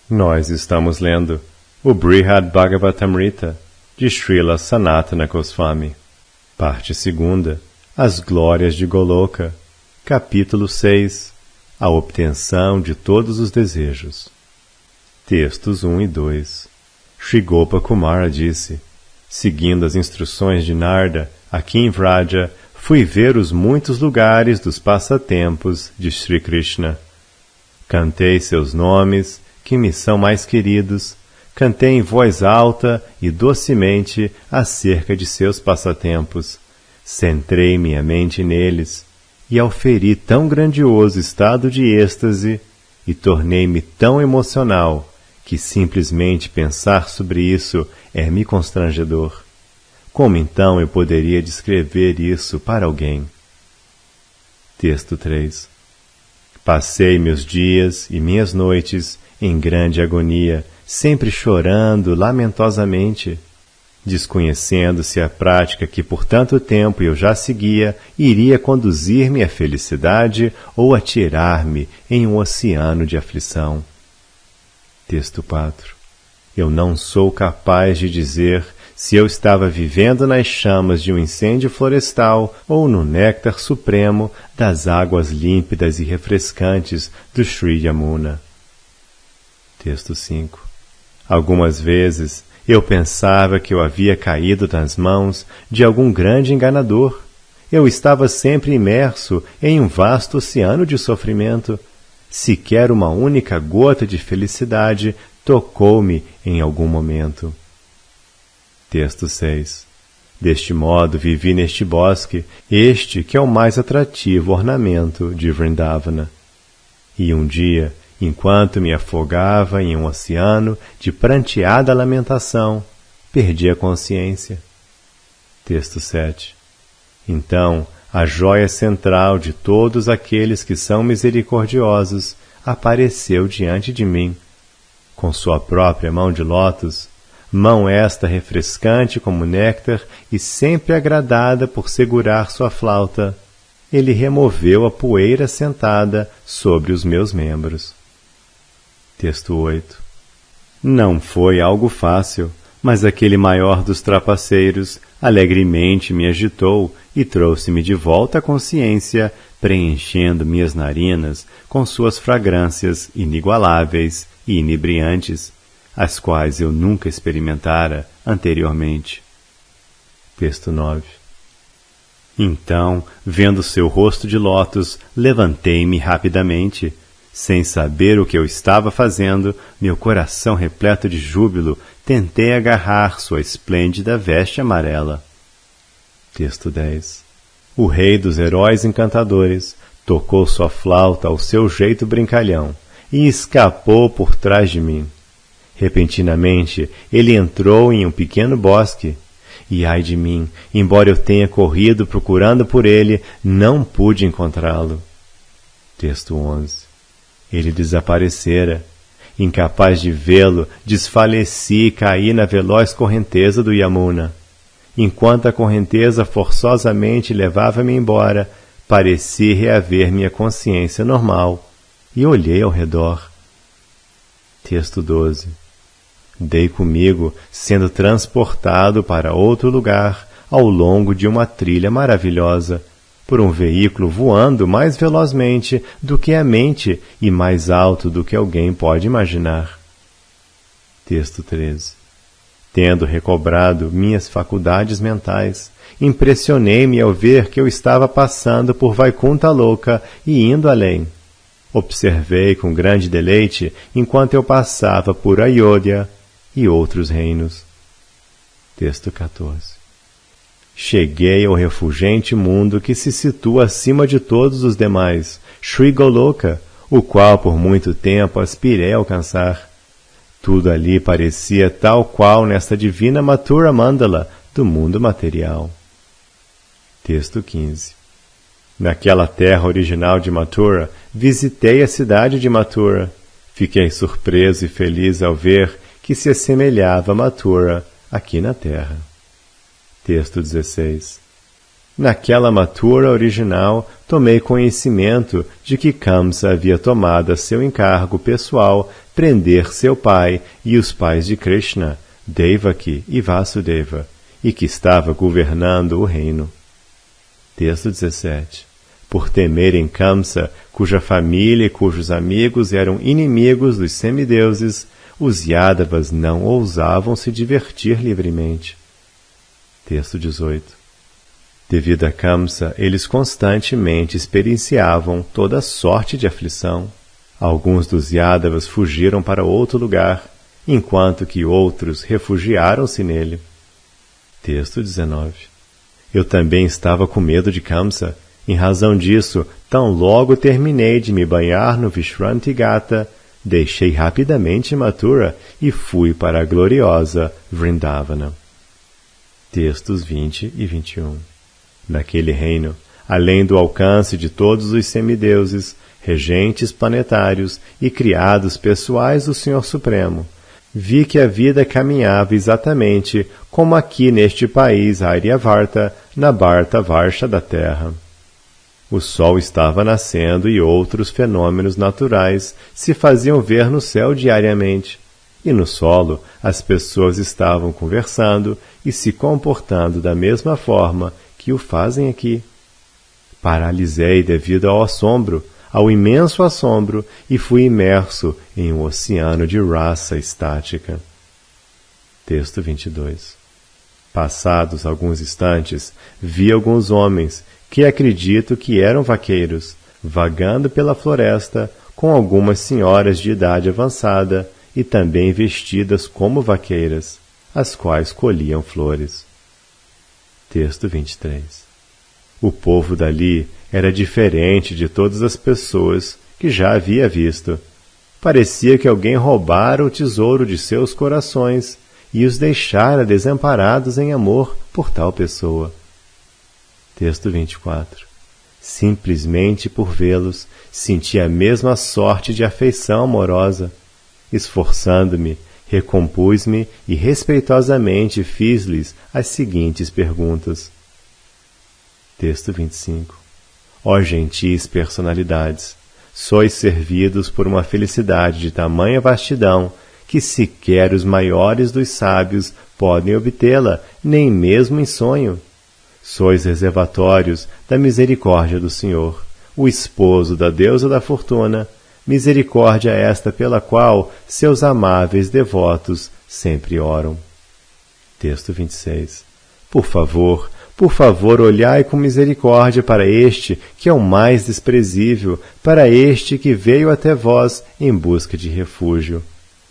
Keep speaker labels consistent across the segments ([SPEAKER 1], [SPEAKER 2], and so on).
[SPEAKER 1] Nós estamos lendo o Brihad Bhagavatamrita, de Srila Sanatana Goswami. Parte 2, As Glórias de Goloka, capítulo 6, A Obtenção de Todos os Desejos. Textos 1 e 2. Shri Gopa Kumara disse: seguindo as instruções de Narda, aqui em Vraja, fui ver os muitos lugares dos passatempos de Sri Krishna. Cantei seus nomes, que me são mais queridos, cantei em voz alta e docemente acerca de seus passatempos. Centrei minha mente neles e auferi tão grandioso estado de êxtase e tornei-me tão emocional que simplesmente pensar sobre isso é-me constrangedor. Como então eu poderia descrever isso para alguém? Texto 3. Passei meus dias e minhas noites em grande agonia, sempre chorando lamentosamente, desconhecendo se a prática que por tanto tempo eu já seguia iria conduzir-me à felicidade ou a tirar-me em um oceano de aflição. Texto 4. Eu não sou capaz de dizer se eu estava vivendo nas chamas de um incêndio florestal ou no néctar supremo das águas límpidas e refrescantes do Sri Yamuna. Texto 5. Algumas vezes eu pensava que eu havia caído nas mãos de algum grande enganador. Eu estava sempre imerso em um vasto oceano de sofrimento. Sequer uma única gota de felicidade tocou-me em algum momento. Texto 6. Deste modo vivi neste bosque, este que é o mais atrativo ornamento de Vrindavana. E um dia, enquanto me afogava em um oceano de pranteada lamentação, perdi a consciência. Texto 7. Então, a joia central de todos aqueles que são misericordiosos apareceu diante de mim. Com sua própria mão de lótus, mão esta refrescante como néctar e sempre agradada por segurar sua flauta, ele removeu a poeira sentada sobre os meus membros. Texto 8. Não foi algo fácil, mas aquele maior dos trapaceiros alegremente me agitou e trouxe-me de volta à consciência, preenchendo minhas narinas com suas fragrâncias inigualáveis e inebriantes, as quais eu nunca experimentara anteriormente. Texto 9. Então, vendo seu rosto de lótus, levantei-me rapidamente. Sem saber o que eu estava fazendo, meu coração repleto de júbilo, tentei agarrar sua esplêndida veste amarela. Texto 10. O rei dos heróis encantadores tocou sua flauta ao seu jeito brincalhão e escapou por trás de mim. Repentinamente, ele entrou em um pequeno bosque, e ai de mim, embora eu tenha corrido procurando por ele, não pude encontrá-lo. Texto 11. Ele desaparecera. Incapaz de vê-lo, desfaleci e caí na veloz correnteza do Yamuna. Enquanto a correnteza forçosamente levava-me embora, pareci reaver minha consciência normal e olhei ao redor. Texto 12. Dei comigo sendo transportado para outro lugar ao longo de uma trilha maravilhosa, por um veículo voando mais velozmente do que a mente e mais alto do que alguém pode imaginar. Texto 13. Tendo recobrado minhas faculdades mentais, impressionei-me ao ver que eu estava passando por Vaikuntha Loka e indo além. Observei com grande deleite enquanto eu passava por Ayodhya e outros reinos. Texto 14. Cheguei ao refulgente mundo que se situa acima de todos os demais, Sri Goloka, o qual por muito tempo aspirei a alcançar. Tudo ali parecia tal qual nesta divina Mathura Mandala do mundo material. Texto 15. Naquela terra original de Mathura, visitei a cidade de Mathura. Fiquei surpreso e feliz ao ver que se assemelhava a Mathura aqui na terra. Texto 16. naquela Mathura original, tomei conhecimento de que Kamsa havia tomado a seu encargo pessoal prender seu pai e os pais de Krishna, Devaki e Vasudeva, e que estava governando o reino. Texto 17. Por temerem Kamsa, cuja família e cujos amigos eram inimigos dos semideuses, os Yadavas não ousavam se divertir livremente. Texto 18. Devido a Kamsa, eles constantemente experienciavam toda sorte de aflição. Alguns dos Yadavas fugiram para outro lugar, enquanto que outros refugiaram-se nele. Texto 19. Eu também estava com medo de Kamsa. Em razão disso, tão logo terminei de me banhar no Vishranti Ghata, deixei rapidamente Mathura e fui para a gloriosa Vrindavana. Textos 20 e 21. Naquele reino, além do alcance de todos os semideuses, regentes planetários e criados pessoais do Senhor Supremo, vi que a vida caminhava exatamente como aqui neste país Aryavarta, na Bharta Varsha da Terra. O sol estava nascendo e outros fenômenos naturais se faziam ver no céu diariamente, e no solo as pessoas estavam conversando e se comportando da mesma forma que o fazem aqui. Paralisei devido ao assombro, ao imenso assombro, e fui imerso em um oceano de rasa estática. Texto 22. Passados alguns instantes, vi alguns homens, que acredito que eram vaqueiros, vagando pela floresta com algumas senhoras de idade avançada e também vestidas como vaqueiras, as quais colhiam flores. Texto 23. O povo dali era diferente de todas as pessoas que já havia visto. Parecia que alguém roubara o tesouro de seus corações e os deixara desamparados em amor por tal pessoa. Texto 24. Simplesmente por vê-los, senti a mesma sorte de afeição amorosa. Esforçando-me, recompus-me e respeitosamente fiz-lhes as seguintes perguntas. Texto 25. Ó gentis personalidades, sois servidos por uma felicidade de tamanha vastidão que sequer os maiores dos sábios podem obtê-la, nem mesmo em sonho. Sois reservatórios da misericórdia do Senhor, o esposo da deusa da fortuna, misericórdia esta pela qual seus amáveis devotos sempre oram. Texto 26. Por favor, olhai com misericórdia para este que é o mais desprezível, para este que veio até vós em busca de refúgio.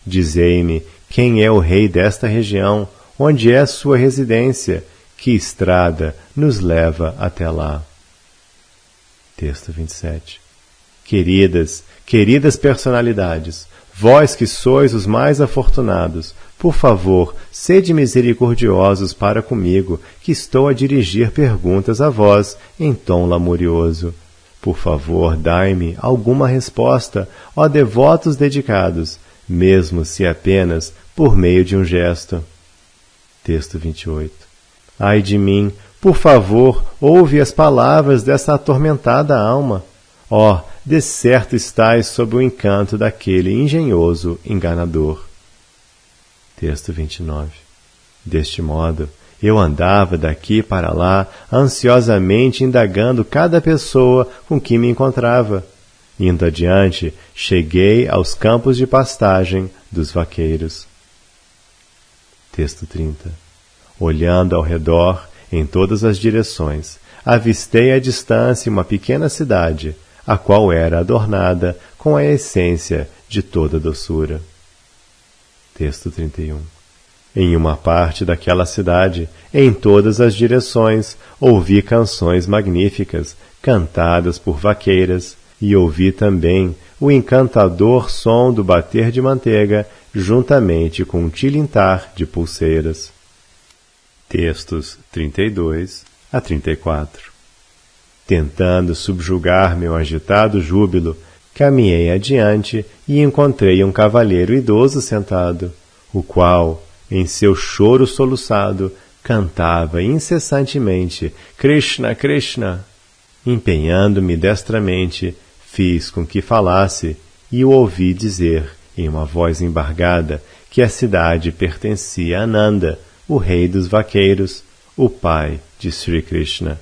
[SPEAKER 1] Dizei-me quem é o rei desta região, onde é sua residência, que estrada nos leva até lá. Texto 27. Queridas personalidades, vós que sois os mais afortunados, por favor, sede misericordiosos para comigo, que estou a dirigir perguntas a vós em tom lamurioso. Por favor, dai-me alguma resposta, ó devotos dedicados, mesmo se apenas por meio de um gesto. Texto 28. Ai de mim, por favor, ouve as palavras dessa atormentada alma. Ó, de certo estais sob o encanto daquele engenhoso enganador. Texto 29. Deste modo, eu andava daqui para lá, ansiosamente indagando cada pessoa com que me encontrava. Indo adiante, cheguei aos campos de pastagem dos vaqueiros. Texto 30. Olhando ao redor, em todas as direções, avistei à distância uma pequena cidade, a qual era adornada com a essência de toda doçura. Texto 31. Em uma parte daquela cidade, em todas as direções, ouvi canções magníficas, cantadas por vaqueiras, e ouvi também o encantador som do bater de manteiga, juntamente com um tilintar de pulseiras. Textos 32 a 34. Tentando subjugar meu agitado júbilo, caminhei adiante e encontrei um cavalheiro idoso sentado, o qual, em seu choro soluçado, cantava incessantemente Krishna, Krishna. Empenhando-me destramente, fiz com que falasse e o ouvi dizer, em uma voz embargada, que a cidade pertencia a Nanda, o rei dos vaqueiros, o pai de Sri Krishna.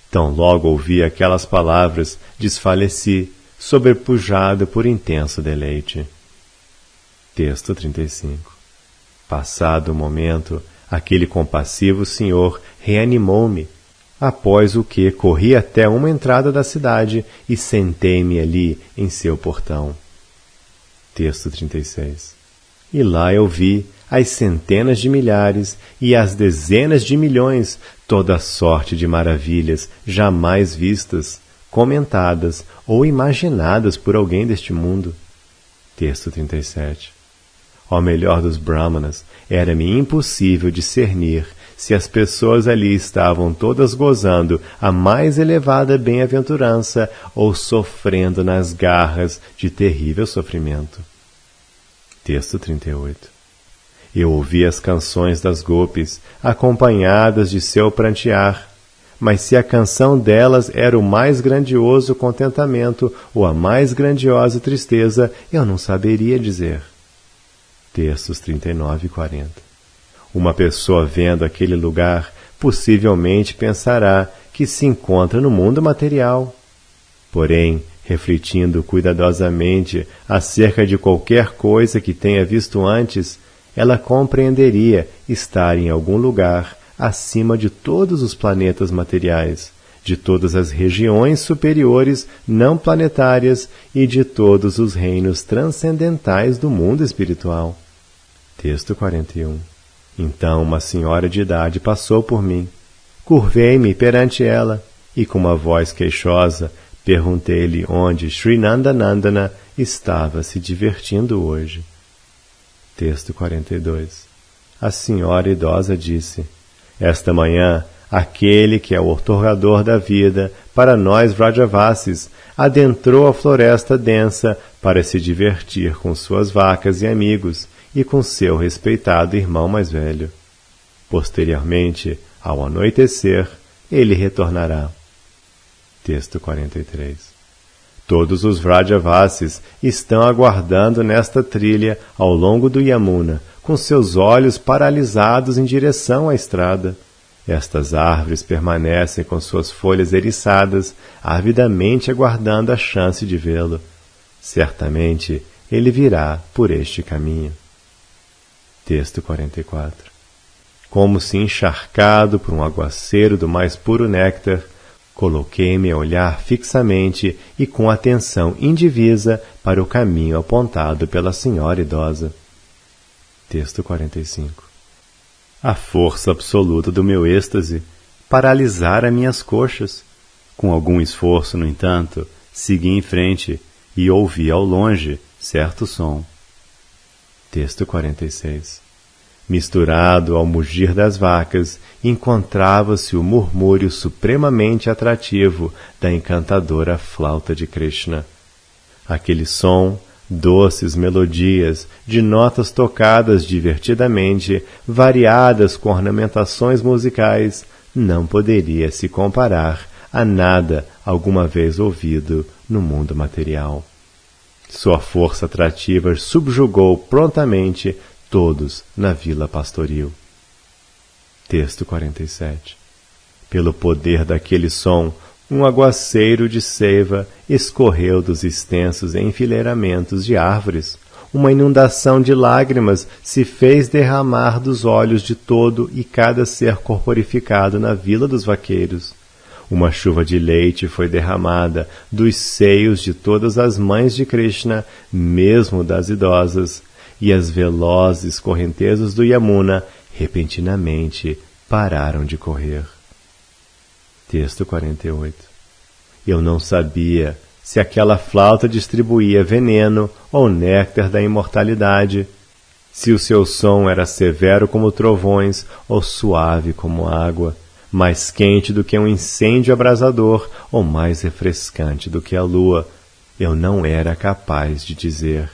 [SPEAKER 1] Tão logo ouvi aquelas palavras, desfaleci, sobrepujado por intenso deleite. Texto 35. Passado o momento, aquele compassivo senhor reanimou-me, após o que corri até uma entrada da cidade e sentei-me ali em seu portão. Texto 36. E lá eu vi as centenas de milhares e as dezenas de milhões, toda sorte de maravilhas jamais vistas, comentadas ou imaginadas por alguém deste mundo. Texto 37. Ao melhor dos brahmanas, era-me impossível discernir se as pessoas ali estavam todas gozando a mais elevada bem-aventurança ou sofrendo nas garras de terrível sofrimento. Texto 38. Eu ouvi as canções das gopis, acompanhadas de seu prantear, mas se a canção delas era o mais grandioso contentamento ou a mais grandiosa tristeza, eu não saberia dizer. Textos 39 e 40. Uma pessoa vendo aquele lugar possivelmente pensará que se encontra no mundo material. Porém, refletindo cuidadosamente acerca de qualquer coisa que tenha visto antes, ela compreenderia estar em algum lugar acima de todos os planetas materiais, de todas as regiões superiores não planetárias e de todos os reinos transcendentais do mundo espiritual. Texto 41. Então uma senhora de idade passou por mim. Curvei-me perante ela e, com uma voz queixosa, perguntei-lhe onde Sri Nandanandana estava se divertindo hoje. Texto 42. A senhora idosa disse: esta manhã, aquele que é o outorgador da vida para nós Vrajavasis adentrou a floresta densa para se divertir com suas vacas e amigos e com seu respeitado irmão mais velho. Posteriormente, ao anoitecer, ele retornará. Texto 43. Todos os Vrajavasis estão aguardando nesta trilha ao longo do Yamuna, com seus olhos paralisados em direção à estrada. Estas árvores permanecem com suas folhas eriçadas, avidamente aguardando a chance de vê-lo. Certamente ele virá por este caminho. Texto 44. Como se encharcado por um aguaceiro do mais puro néctar, coloquei-me a olhar fixamente e com atenção indivisa para o caminho apontado pela senhora idosa. Texto 45. A força absoluta do meu êxtase paralisara minhas coxas. Com algum esforço, no entanto, segui em frente e ouvi ao longe certo som. Texto 46. Misturado ao mugir das vacas, encontrava-se o murmúrio supremamente atrativo da encantadora flauta de Krishna. Aquele som, doces melodias de notas tocadas divertidamente, variadas com ornamentações musicais, não poderia se comparar a nada alguma vez ouvido no mundo material. Sua força atrativa subjugou prontamente todos na vila pastoril. Texto 47. Pelo poder daquele som, um aguaceiro de seiva escorreu dos extensos enfileiramentos de árvores. Uma inundação de lágrimas se fez derramar dos olhos de todo e cada ser corporificado na vila dos vaqueiros. Uma chuva de leite foi derramada dos seios de todas as mães de Krishna, mesmo das idosas, e as velozes correntezas do Yamuna repentinamente pararam de correr. Texto 48. Eu não sabia se aquela flauta distribuía veneno ou néctar da imortalidade, se o seu som era severo como trovões ou suave como água, mais quente do que um incêndio abrasador ou mais refrescante do que a lua. Eu não era capaz de dizer.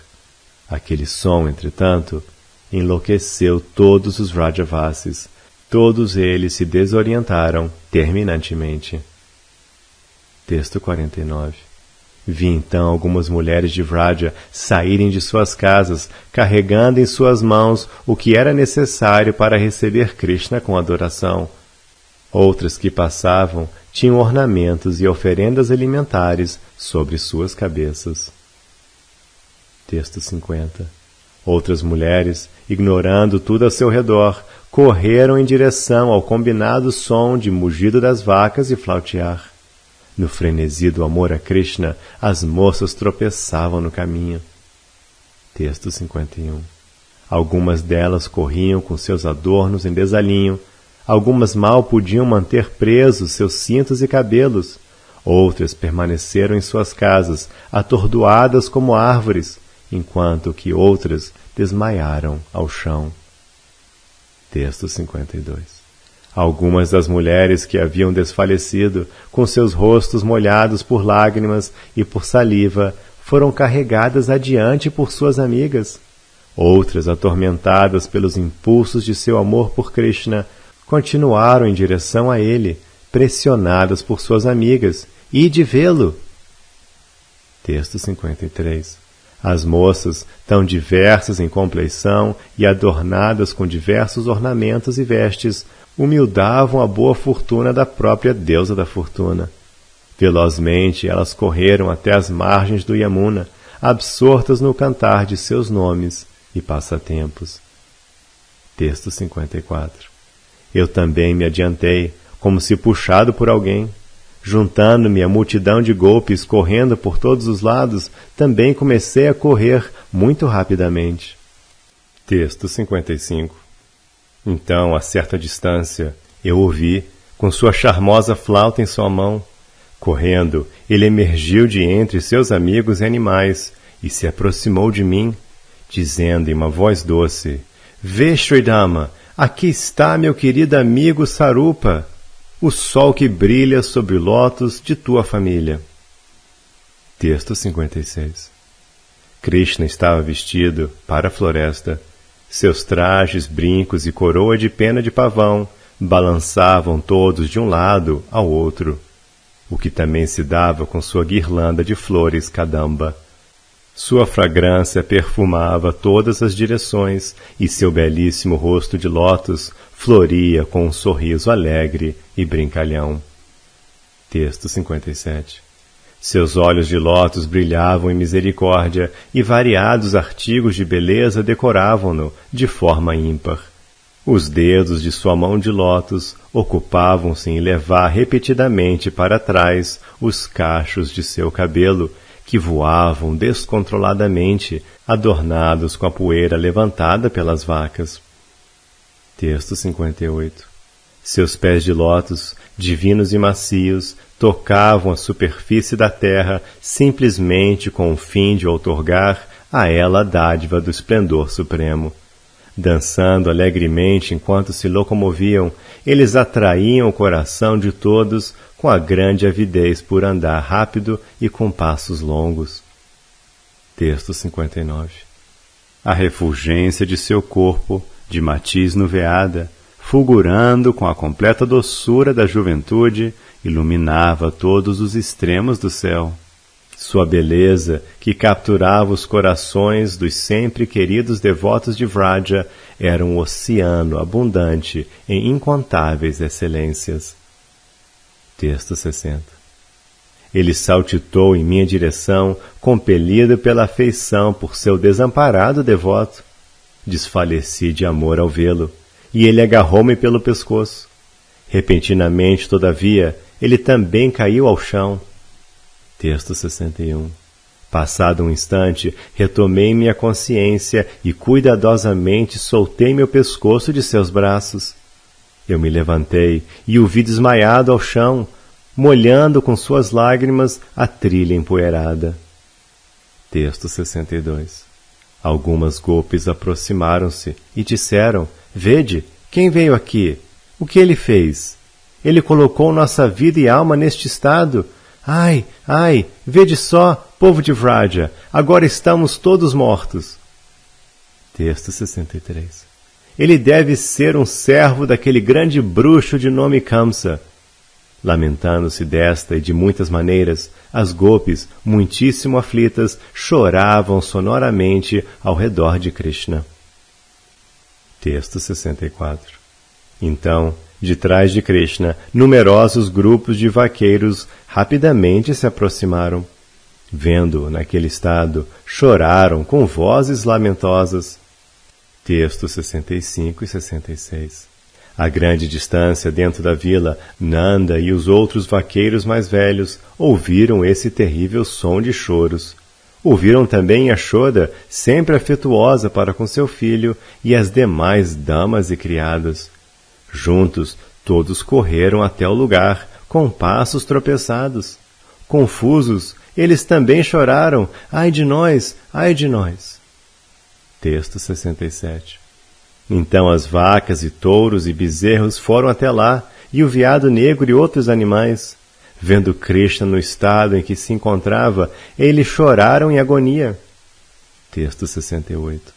[SPEAKER 1] Aquele som, entretanto, enlouqueceu todos os Vrajavasis, Todos eles se desorientaram terminantemente. Texto 49. Vi então algumas mulheres de Vraja saírem de suas casas, carregando em suas mãos o que era necessário para receber Krishna com adoração. Outras que passavam tinham ornamentos e oferendas alimentares sobre suas cabeças. Texto 50. Outras mulheres, ignorando tudo ao seu redor, correram em direção ao combinado som de mugido das vacas e flautear. No frenesi do amor a Krishna, as moças tropeçavam no caminho. Texto 51. Algumas delas corriam com seus adornos em desalinho, algumas mal podiam manter presos seus cintos e cabelos, outras permaneceram em suas casas, atordoadas como árvores, enquanto que outras desmaiaram ao chão. Texto 52. Algumas das mulheres que haviam desfalecido, com seus rostos molhados por lágrimas e por saliva, foram carregadas adiante por suas amigas. Outras, atormentadas pelos impulsos de seu amor por Krishna, continuaram em direção a ele, pressionadas por suas amigas, e de vê-lo. Texto 53. As moças, tão diversas em compleição e adornadas com diversos ornamentos e vestes, humildavam a boa fortuna da própria deusa da fortuna. Velozmente elas correram até as margens do Yamuna, absortas no cantar de seus nomes e passatempos. Texto 54. Eu também me adiantei, como se puxado por alguém. Juntando-me à multidão de golpes correndo por todos os lados, também comecei a correr muito rapidamente. Texto 55. Então, a certa distância, eu ouvi, com sua charmosa flauta em sua mão. Correndo, ele emergiu de entre seus amigos e animais e se aproximou de mim, dizendo em uma voz doce: Vê, Sridama, aqui está meu querido amigo Sarupa, o sol que brilha sobre o lótus de tua família. Texto 56. Krishna estava vestido para a floresta. Seus trajes, brincos e coroa de pena de pavão balançavam todos de um lado ao outro, o que também se dava com sua guirlanda de flores kadamba. Sua fragrância perfumava todas as direções e seu belíssimo rosto de lótus floria com um sorriso alegre e brincalhão. Texto 57. Seus olhos de lótus brilhavam em misericórdia e variados artigos de beleza decoravam-no de forma ímpar. Os dedos de sua mão de lótus ocupavam-se em levar repetidamente para trás os cachos de seu cabelo, que voavam descontroladamente, adornados com a poeira levantada pelas vacas. Texto 58. Seus pés de lótus, divinos e macios, tocavam a superfície da terra simplesmente com o fim de outorgar a ela a dádiva do esplendor supremo. Dançando alegremente enquanto se locomoviam, eles atraíam o coração de todos com a grande avidez por andar rápido e com passos longos. Texto 59. A refulgência de seu corpo, de matiz nuveada, fulgurando com a completa doçura da juventude, iluminava todos os extremos do céu. Sua beleza, que capturava os corações dos sempre queridos devotos de Vraja, era um oceano abundante em incontáveis excelências. Texto 60. Ele saltitou em minha direção, compelido pela afeição por seu desamparado devoto. Desfaleci de amor ao vê-lo, e ele agarrou-me pelo pescoço. Repentinamente, todavia, ele também caiu ao chão. Texto 61. Passado um instante, retomei minha consciência e cuidadosamente soltei meu pescoço de seus braços. Eu me levantei e o vi desmaiado ao chão, molhando com suas lágrimas a trilha empoeirada. Texto 62. Algumas golpes aproximaram-se e disseram: Vede, quem veio aqui? O que ele fez? Ele colocou nossa vida e alma neste estado. Ai, ai, vede só, povo de Vraja, agora estamos todos mortos. Texto 63. Ele deve ser um servo daquele grande bruxo de nome Kamsa. Lamentando-se desta e de muitas maneiras, as gopis, muitíssimo aflitas, choravam sonoramente ao redor de Krishna. Texto 64. Então, de trás de Krishna, numerosos grupos de vaqueiros rapidamente se aproximaram. Vendo-o naquele estado, choraram com vozes lamentosas. Texto 65 e 66. A grande distância dentro da vila, Nanda e os outros vaqueiros mais velhos ouviram esse terrível som de choros. Ouviram também Yashoda, sempre afetuosa para com seu filho, e as demais damas e criadas. Juntos, todos correram até o lugar, com passos tropeçados. Confusos, eles também choraram, ai de nós, ai de nós. Texto 67. Então as vacas e touros e bezerros foram até lá, e o veado negro e outros animais. Vendo Krishna no estado em que se encontrava, eles choraram em agonia. Texto 68.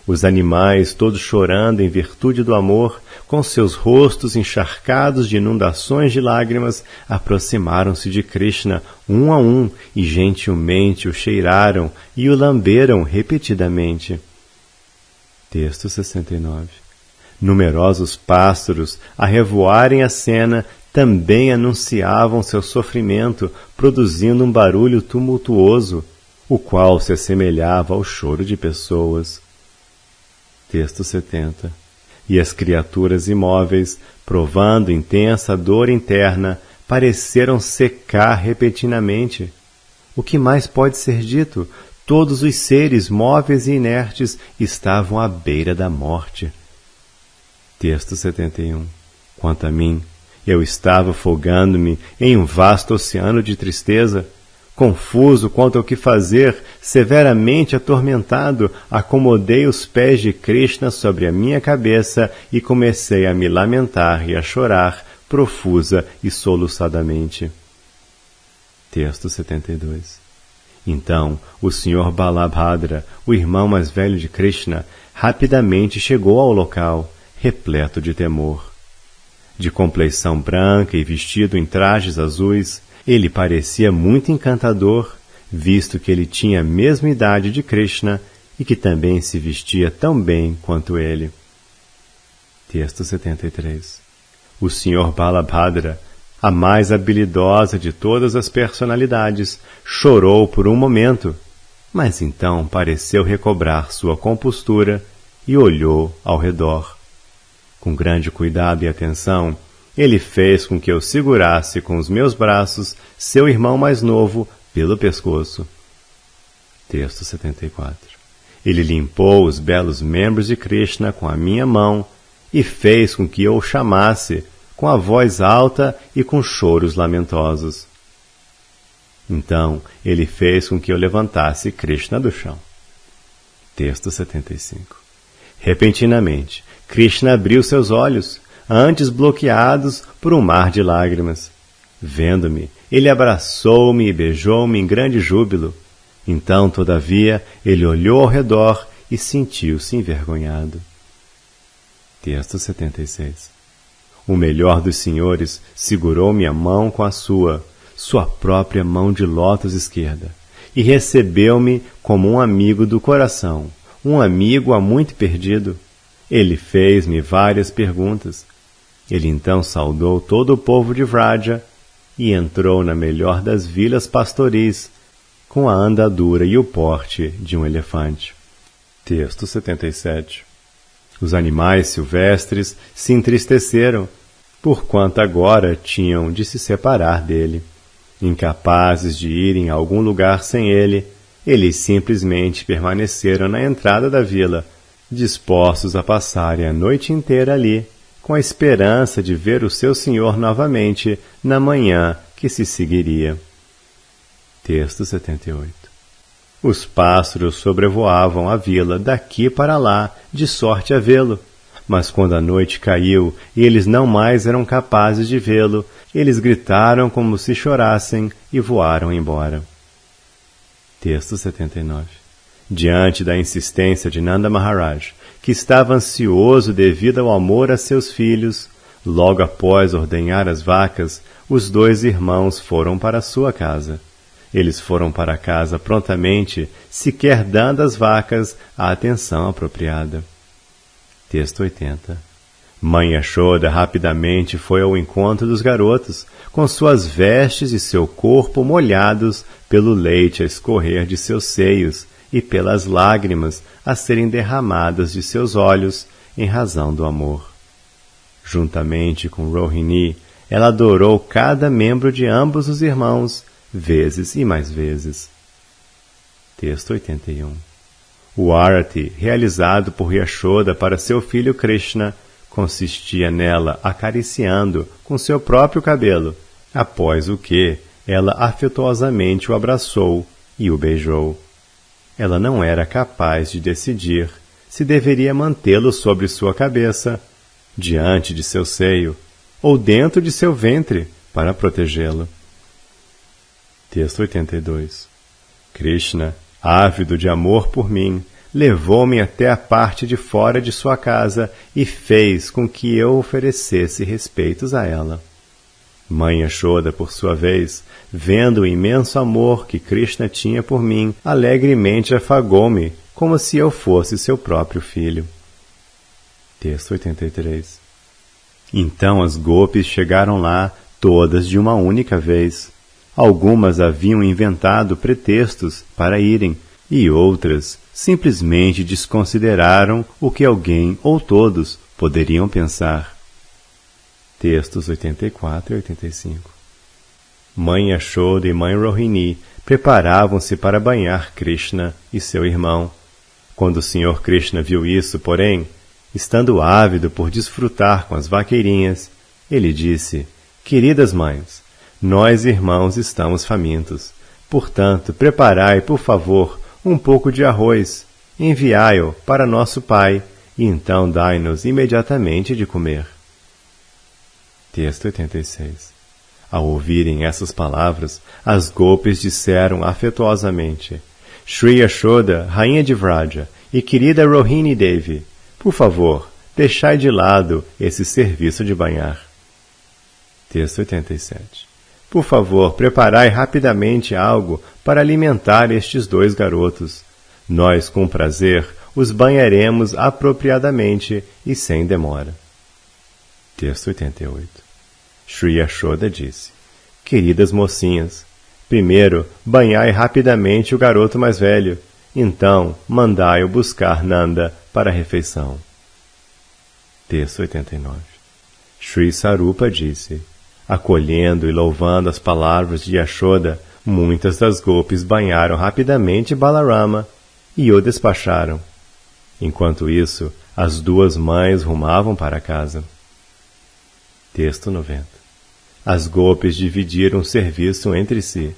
[SPEAKER 1] Os animais, todos chorando em virtude do amor, com seus rostos encharcados de inundações de lágrimas, aproximaram-se de Krishna um a um e gentilmente o cheiraram e o lamberam repetidamente. Texto 69. Numerosos pássaros, a revoarem a cena, também anunciavam seu sofrimento, produzindo um barulho tumultuoso, o qual se assemelhava ao choro de pessoas. Texto 70. E as criaturas imóveis, provando intensa dor interna, pareceram secar repentinamente. O que mais pode ser dito? Todos os seres móveis e inertes estavam à beira da morte. Texto 71. Quanto a mim, eu estava afogando-me em um vasto oceano de tristeza. Confuso quanto ao que fazer, severamente atormentado, acomodei os pés de Krishna sobre a minha cabeça e comecei a me lamentar e a chorar, profusa e soluçadamente. Texto 72. Então, o Sr. Balabhadra, o irmão mais velho de Krishna, rapidamente chegou ao local, repleto de temor. De compleição branca e vestido em trajes azuis, ele parecia muito encantador, visto que ele tinha a mesma idade de Krishna e que também se vestia tão bem quanto ele. Texto 73. O Sr. Balabhadra, a mais habilidosa de todas as personalidades, chorou por um momento, mas então pareceu recobrar sua compostura e olhou ao redor. Com grande cuidado e atenção, ele fez com que eu segurasse com os meus braços seu irmão mais novo pelo pescoço. Texto 74. Ele limpou os belos membros de Krishna com a minha mão e fez com que eu o chamasse com a voz alta e com choros lamentosos. Então, ele fez com que eu levantasse Krishna do chão. Texto 75. Repentinamente, Krishna abriu seus olhos, antes bloqueados por um mar de lágrimas. Vendo-me, ele abraçou-me e beijou-me em grande júbilo. Então, todavia, ele olhou ao redor e sentiu-se envergonhado. Texto 76. O melhor dos senhores segurou minha mão com a sua própria mão de lótus esquerda, e recebeu-me como um amigo do coração, um amigo há muito perdido. Ele fez-me várias perguntas. Ele então saudou todo o povo de Vraja e entrou na melhor das vilas pastoris, com a andadura e o porte de um elefante. Texto 77. Os animais silvestres se entristeceram, porquanto agora tinham de se separar dele. Incapazes de irem a algum lugar sem ele, eles simplesmente permaneceram na entrada da vila, dispostos a passarem a noite inteira ali, com a esperança de ver o seu senhor novamente na manhã que se seguiria. Texto 78. Os pássaros sobrevoavam a vila daqui para lá, de sorte a vê-lo. Mas quando a noite caiu e eles não mais eram capazes de vê-lo, eles gritaram como se chorassem e voaram embora. Texto 79. Diante da insistência de Nanda Maharaj, que estava ansioso devido ao amor a seus filhos, logo após ordenhar as vacas, os 2 irmãos foram para sua casa. Eles foram para casa prontamente, sequer dando às vacas a atenção apropriada. Texto 80. Mãe Yashoda rapidamente foi ao encontro dos garotos, com suas vestes e seu corpo molhados pelo leite a escorrer de seus seios e pelas lágrimas a serem derramadas de seus olhos em razão do amor. Juntamente com Rohini, ela adorou cada membro de ambos os irmãos, vezes e mais vezes. Texto 81. O Arati, realizado por Yashoda para seu filho Krishna, consistia nela acariciando com seu próprio cabelo, após o que ela afetuosamente o abraçou e o beijou. Ela não era capaz de decidir se deveria mantê-lo sobre sua cabeça, diante de seu seio, ou dentro de seu ventre para protegê-lo. Texto 82. Krishna, ávido de amor por mim, levou-me até a parte de fora de sua casa e fez com que eu oferecesse respeitos a ela. Mãe Yashoda, por sua vez, vendo o imenso amor que Krishna tinha por mim, alegremente afagou-me, como se eu fosse seu próprio filho. Texto 83. Então as gopis chegaram lá, todas de uma única vez. Algumas haviam inventado pretextos para irem, e outras simplesmente desconsideraram o que alguém ou todos poderiam pensar. Textos 84 e 85. Mãe Yashoda e Mãe Rohini preparavam-se para banhar Krishna e seu irmão. Quando o Senhor Krishna viu isso, porém, estando ávido por desfrutar com as vaqueirinhas, ele disse: Queridas mães, nós irmãos estamos famintos. Portanto, preparai, por favor, um pouco de arroz, enviai-o para nosso pai, e então dai-nos imediatamente de comer. Texto 86. Ao ouvirem essas palavras, as gopis disseram afetuosamente: Shri Yashoda, rainha de Vraja, e querida Rohini Devi, por favor, deixai de lado esse serviço de banhar. Texto 87. Por favor, preparai rapidamente algo para alimentar estes 2 garotos. Nós, com prazer, os banharemos apropriadamente e sem demora. Texto 88. Shri Yashoda disse: Queridas mocinhas, primeiro banhai rapidamente o garoto mais velho, então mandai-o buscar Nanda para a refeição. Texto 89. Shri Sarupa disse: Acolhendo e louvando as palavras de Yashoda, muitas das gopis banharam rapidamente Balarama e o despacharam. Enquanto isso, as 2 mães rumavam para casa. Texto 90. As gopis dividiram o serviço entre si.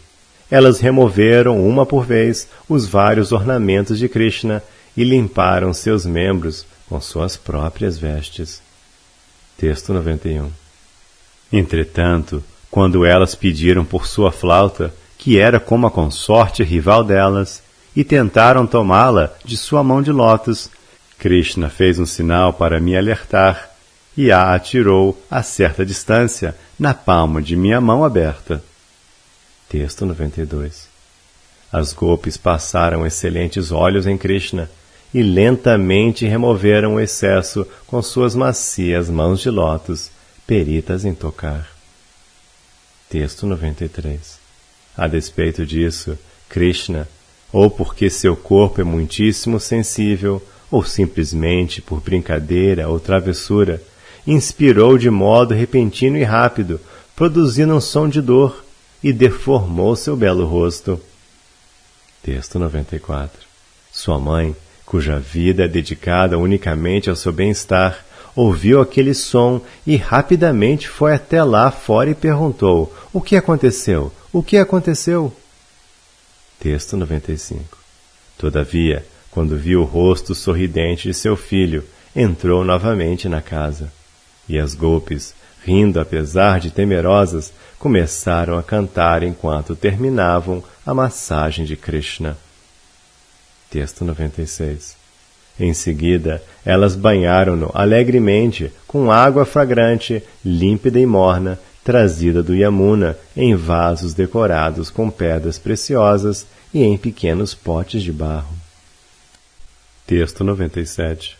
[SPEAKER 1] Elas removeram, uma por vez, os vários ornamentos de Krishna e limparam seus membros com suas próprias vestes. Texto 91. Entretanto, quando elas pediram por sua flauta, que era como a consorte rival delas, e tentaram tomá-la de sua mão de lótus, Krishna fez um sinal para me alertar e a atirou a certa distância na palma de minha mão aberta. Texto 92. As gopis passaram excelentes olhos em Krishna e lentamente removeram o excesso com suas macias mãos de lótus, peritas em tocar. Texto 93. A despeito disso, Krishna, ou porque seu corpo é muitíssimo sensível, ou simplesmente por brincadeira ou travessura, inspirou de modo repentino e rápido, produzindo um som de dor, e deformou seu belo rosto. Texto 94. Sua mãe, cuja vida é dedicada unicamente ao seu bem-estar, ouviu aquele som e rapidamente foi até lá fora e perguntou: O que aconteceu? O que aconteceu? Texto 95. Todavia, quando viu o rosto sorridente de seu filho, entrou novamente na casa. E as gopis, rindo apesar de temerosas, começaram a cantar enquanto terminavam a massagem de Krishna. Texto 96. Em seguida, elas banharam-no alegremente com água fragrante, límpida e morna, trazida do Yamuna em vasos decorados com pedras preciosas e em pequenos potes de barro. Texto 97.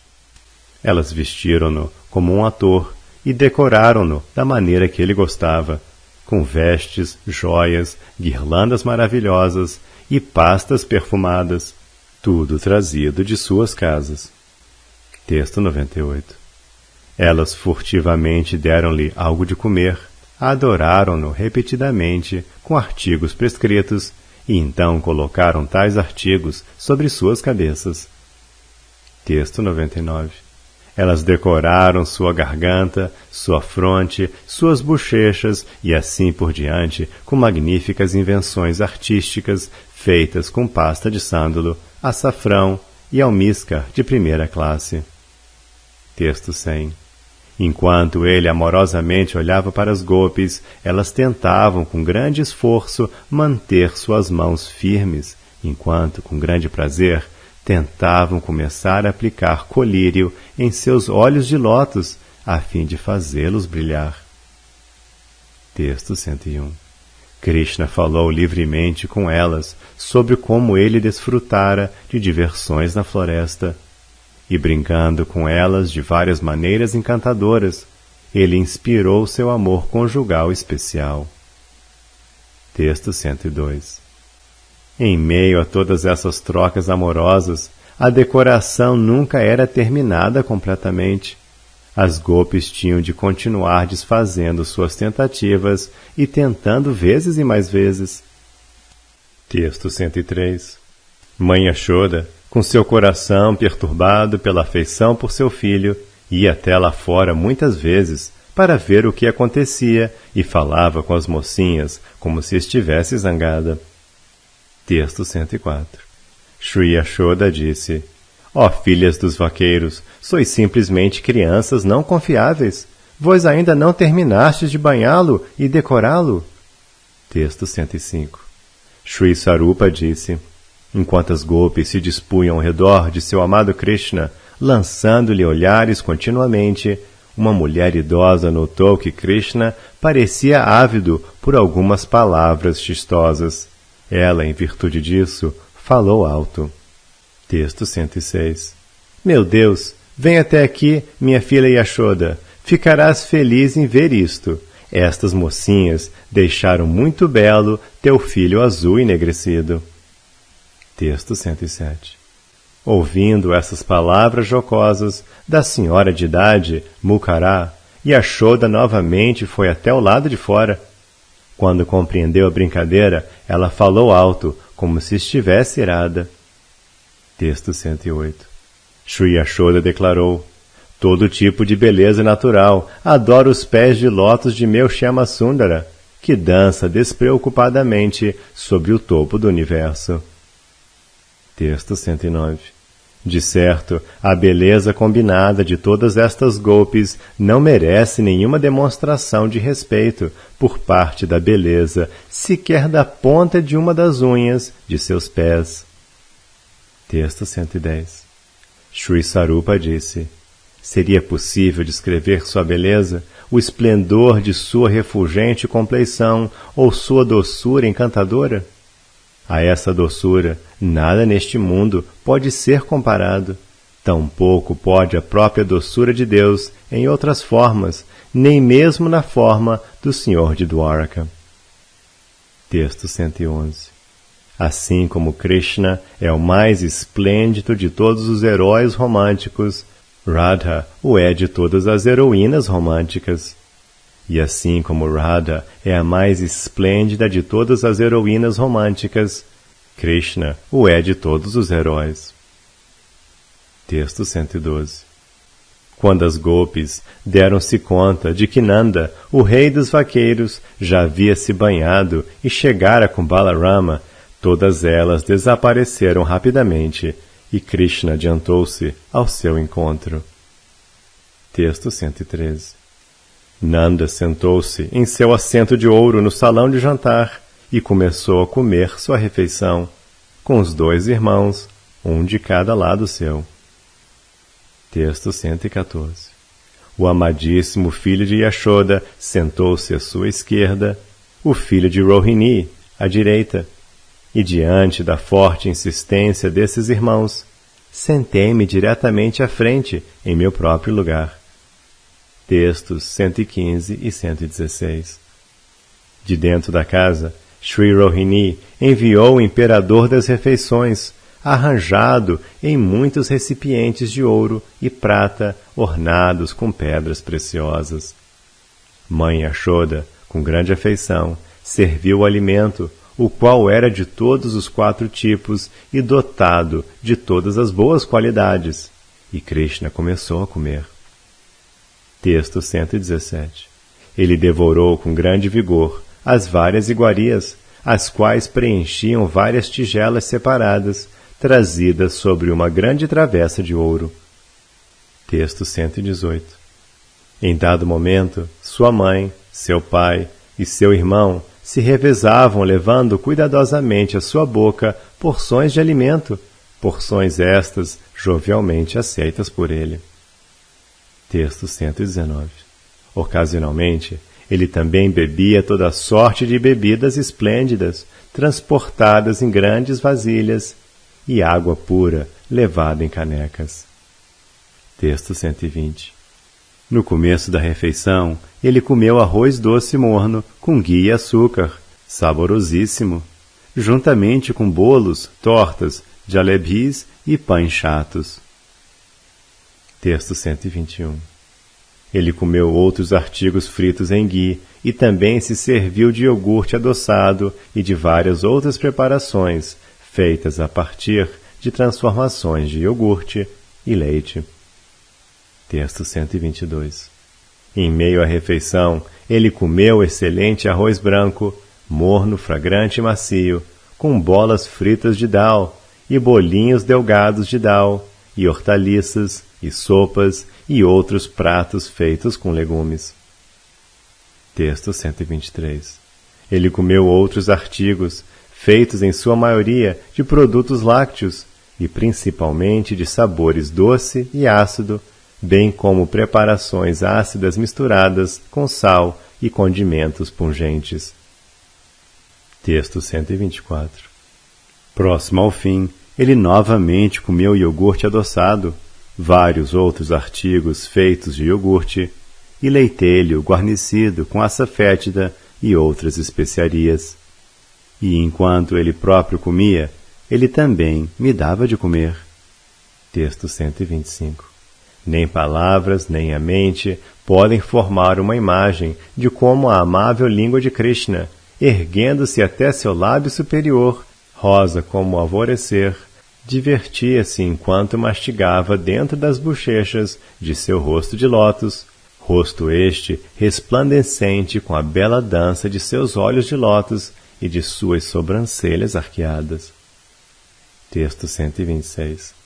[SPEAKER 1] Elas vestiram-no como um ator e decoraram-no da maneira que ele gostava, com vestes, joias, guirlandas maravilhosas e pastas perfumadas, tudo trazido de suas casas. Texto 98. Elas furtivamente deram-lhe algo de comer, adoraram-no repetidamente com artigos prescritos e então colocaram tais artigos sobre suas cabeças. Texto 99. Elas decoraram sua garganta, sua fronte, suas bochechas e assim por diante com magníficas invenções artísticas feitas com pasta de sândalo, açafrão e almíscar de primeira classe. Texto 100. Enquanto ele amorosamente olhava para as golpes, elas tentavam com grande esforço manter suas mãos firmes, enquanto, com grande prazer, tentavam começar a aplicar colírio em seus olhos de lótus, a fim de fazê-los brilhar. Texto 101. Krishna falou livremente com elas sobre como ele desfrutara de diversões na floresta, e brincando com elas de várias maneiras encantadoras, ele inspirou seu amor conjugal especial. Texto 102. Em meio a todas essas trocas amorosas, a decoração nunca era terminada completamente. As golpes tinham de continuar desfazendo suas tentativas e tentando vezes e mais vezes. Texto 103. Mãe Yashoda, com seu coração perturbado pela afeição por seu filho, ia até lá fora muitas vezes para ver o que acontecia e falava com as mocinhas como se estivesse zangada. Texto 104. Shri Yashoda disse: Ó filhas dos vaqueiros, sois simplesmente crianças não confiáveis. Vós ainda não terminastes de banhá-lo e decorá-lo? Texto 105. Shri Sarupa disse: Enquanto as golpes se dispunham ao redor de seu amado Krishna, lançando-lhe olhares continuamente, uma mulher idosa notou que Krishna parecia ávido por algumas palavras chistosas. Ela, em virtude disso, falou alto. Texto 106. Meu Deus, vem até aqui, minha filha Yashoda. Ficarás feliz em ver isto. Estas mocinhas deixaram muito belo teu filho azul enegrecido. Texto 107. Ouvindo essas palavras jocosas da senhora de idade, Mukara, Yashoda novamente foi até o lado de fora. Quando compreendeu a brincadeira, ela falou alto, como se estivesse irada. Texto 108. Shri Yashoda declarou: Todo tipo de beleza natural adora os pés de lótus de meu Shama Sundara, que dança despreocupadamente sobre o topo do universo. Texto 109. De certo, a beleza combinada de todas estas golpes não merece nenhuma demonstração de respeito por parte da beleza, sequer da ponta de uma das unhas de seus pés. Texto 110. Shri Sarupa disse: Seria possível descrever sua beleza, o esplendor de sua refulgente compleição ou sua doçura encantadora? A essa doçura, nada neste mundo pode ser comparado. Tampouco pode a própria doçura de Deus em outras formas, nem mesmo na forma do Senhor de Dwaraka. Texto 111. Assim como Krishna é o mais esplêndido de todos os heróis românticos, Radha o é de todas as heroínas românticas. E assim como Radha é a mais esplêndida de todas as heroínas românticas, Krishna o é de todos os heróis. Texto 112. Quando as golpes deram-se conta de que Nanda, o rei dos vaqueiros, já havia se banhado e chegara com Balarama, todas elas desapareceram rapidamente e Krishna adiantou-se ao seu encontro. Texto 113. Nanda sentou-se em seu assento de ouro no salão de jantar e começou a comer sua refeição, com os dois irmãos, um de cada lado seu. Texto 114. O amadíssimo filho de Yashoda sentou-se à sua esquerda, o filho de Rohini à direita, e diante da forte insistência desses irmãos, sentei-me diretamente à frente, em meu próprio lugar. Textos 115 e 116. De dentro da casa, Sri Rohini enviou o imperador das refeições, arranjado em muitos recipientes de ouro e prata ornados com pedras preciosas. Mãe Yashoda, com grande afeição, serviu o alimento, o qual era de todos os 4 tipos e dotado de todas as boas qualidades, e Krishna começou a comer. Texto 117. Ele devorou com grande vigor as várias iguarias, as quais preenchiam várias tigelas separadas, trazidas sobre uma grande travessa de ouro. Texto 118. Em dado momento, sua mãe, seu pai e seu irmão se revezavam levando cuidadosamente à sua boca porções de alimento, porções estas jovialmente aceitas por ele. Texto 119. Ocasionalmente, ele também bebia toda sorte de bebidas esplêndidas, transportadas em grandes vasilhas, e água pura, levada em canecas. Texto 120. No começo da refeição, ele comeu arroz doce morno com ghee e açúcar, saborosíssimo, juntamente com bolos, tortas, jalebis e pães chatos. Texto 121. Ele comeu outros artigos fritos em ghee e também se serviu de iogurte adoçado e de várias outras preparações, feitas a partir de transformações de iogurte e leite. Texto 122. Em meio à refeição, ele comeu excelente arroz branco, morno, fragrante e macio, com bolas fritas de dal, e bolinhos delgados de dal, e hortaliças, e sopas, e outros pratos feitos com legumes. Texto 123. Ele comeu outros artigos, feitos em sua maioria de produtos lácteos, e principalmente de sabores doce e ácido, bem como preparações ácidas misturadas com sal e condimentos pungentes. Texto 124. Próximo ao fim, ele novamente comeu iogurte adoçado, vários outros artigos feitos de iogurte, e leitelho guarnecido com açafétida e outras especiarias. E enquanto ele próprio comia, ele também me dava de comer. Texto 125. Nem palavras, nem a mente podem formar uma imagem de como a amável língua de Krishna, erguendo-se até seu lábio superior, rosa como o alvorecer, divertia-se enquanto mastigava dentro das bochechas de seu rosto de lótus, rosto este resplandecente com a bela dança de seus olhos de lótus e de suas sobrancelhas arqueadas. Texto 126.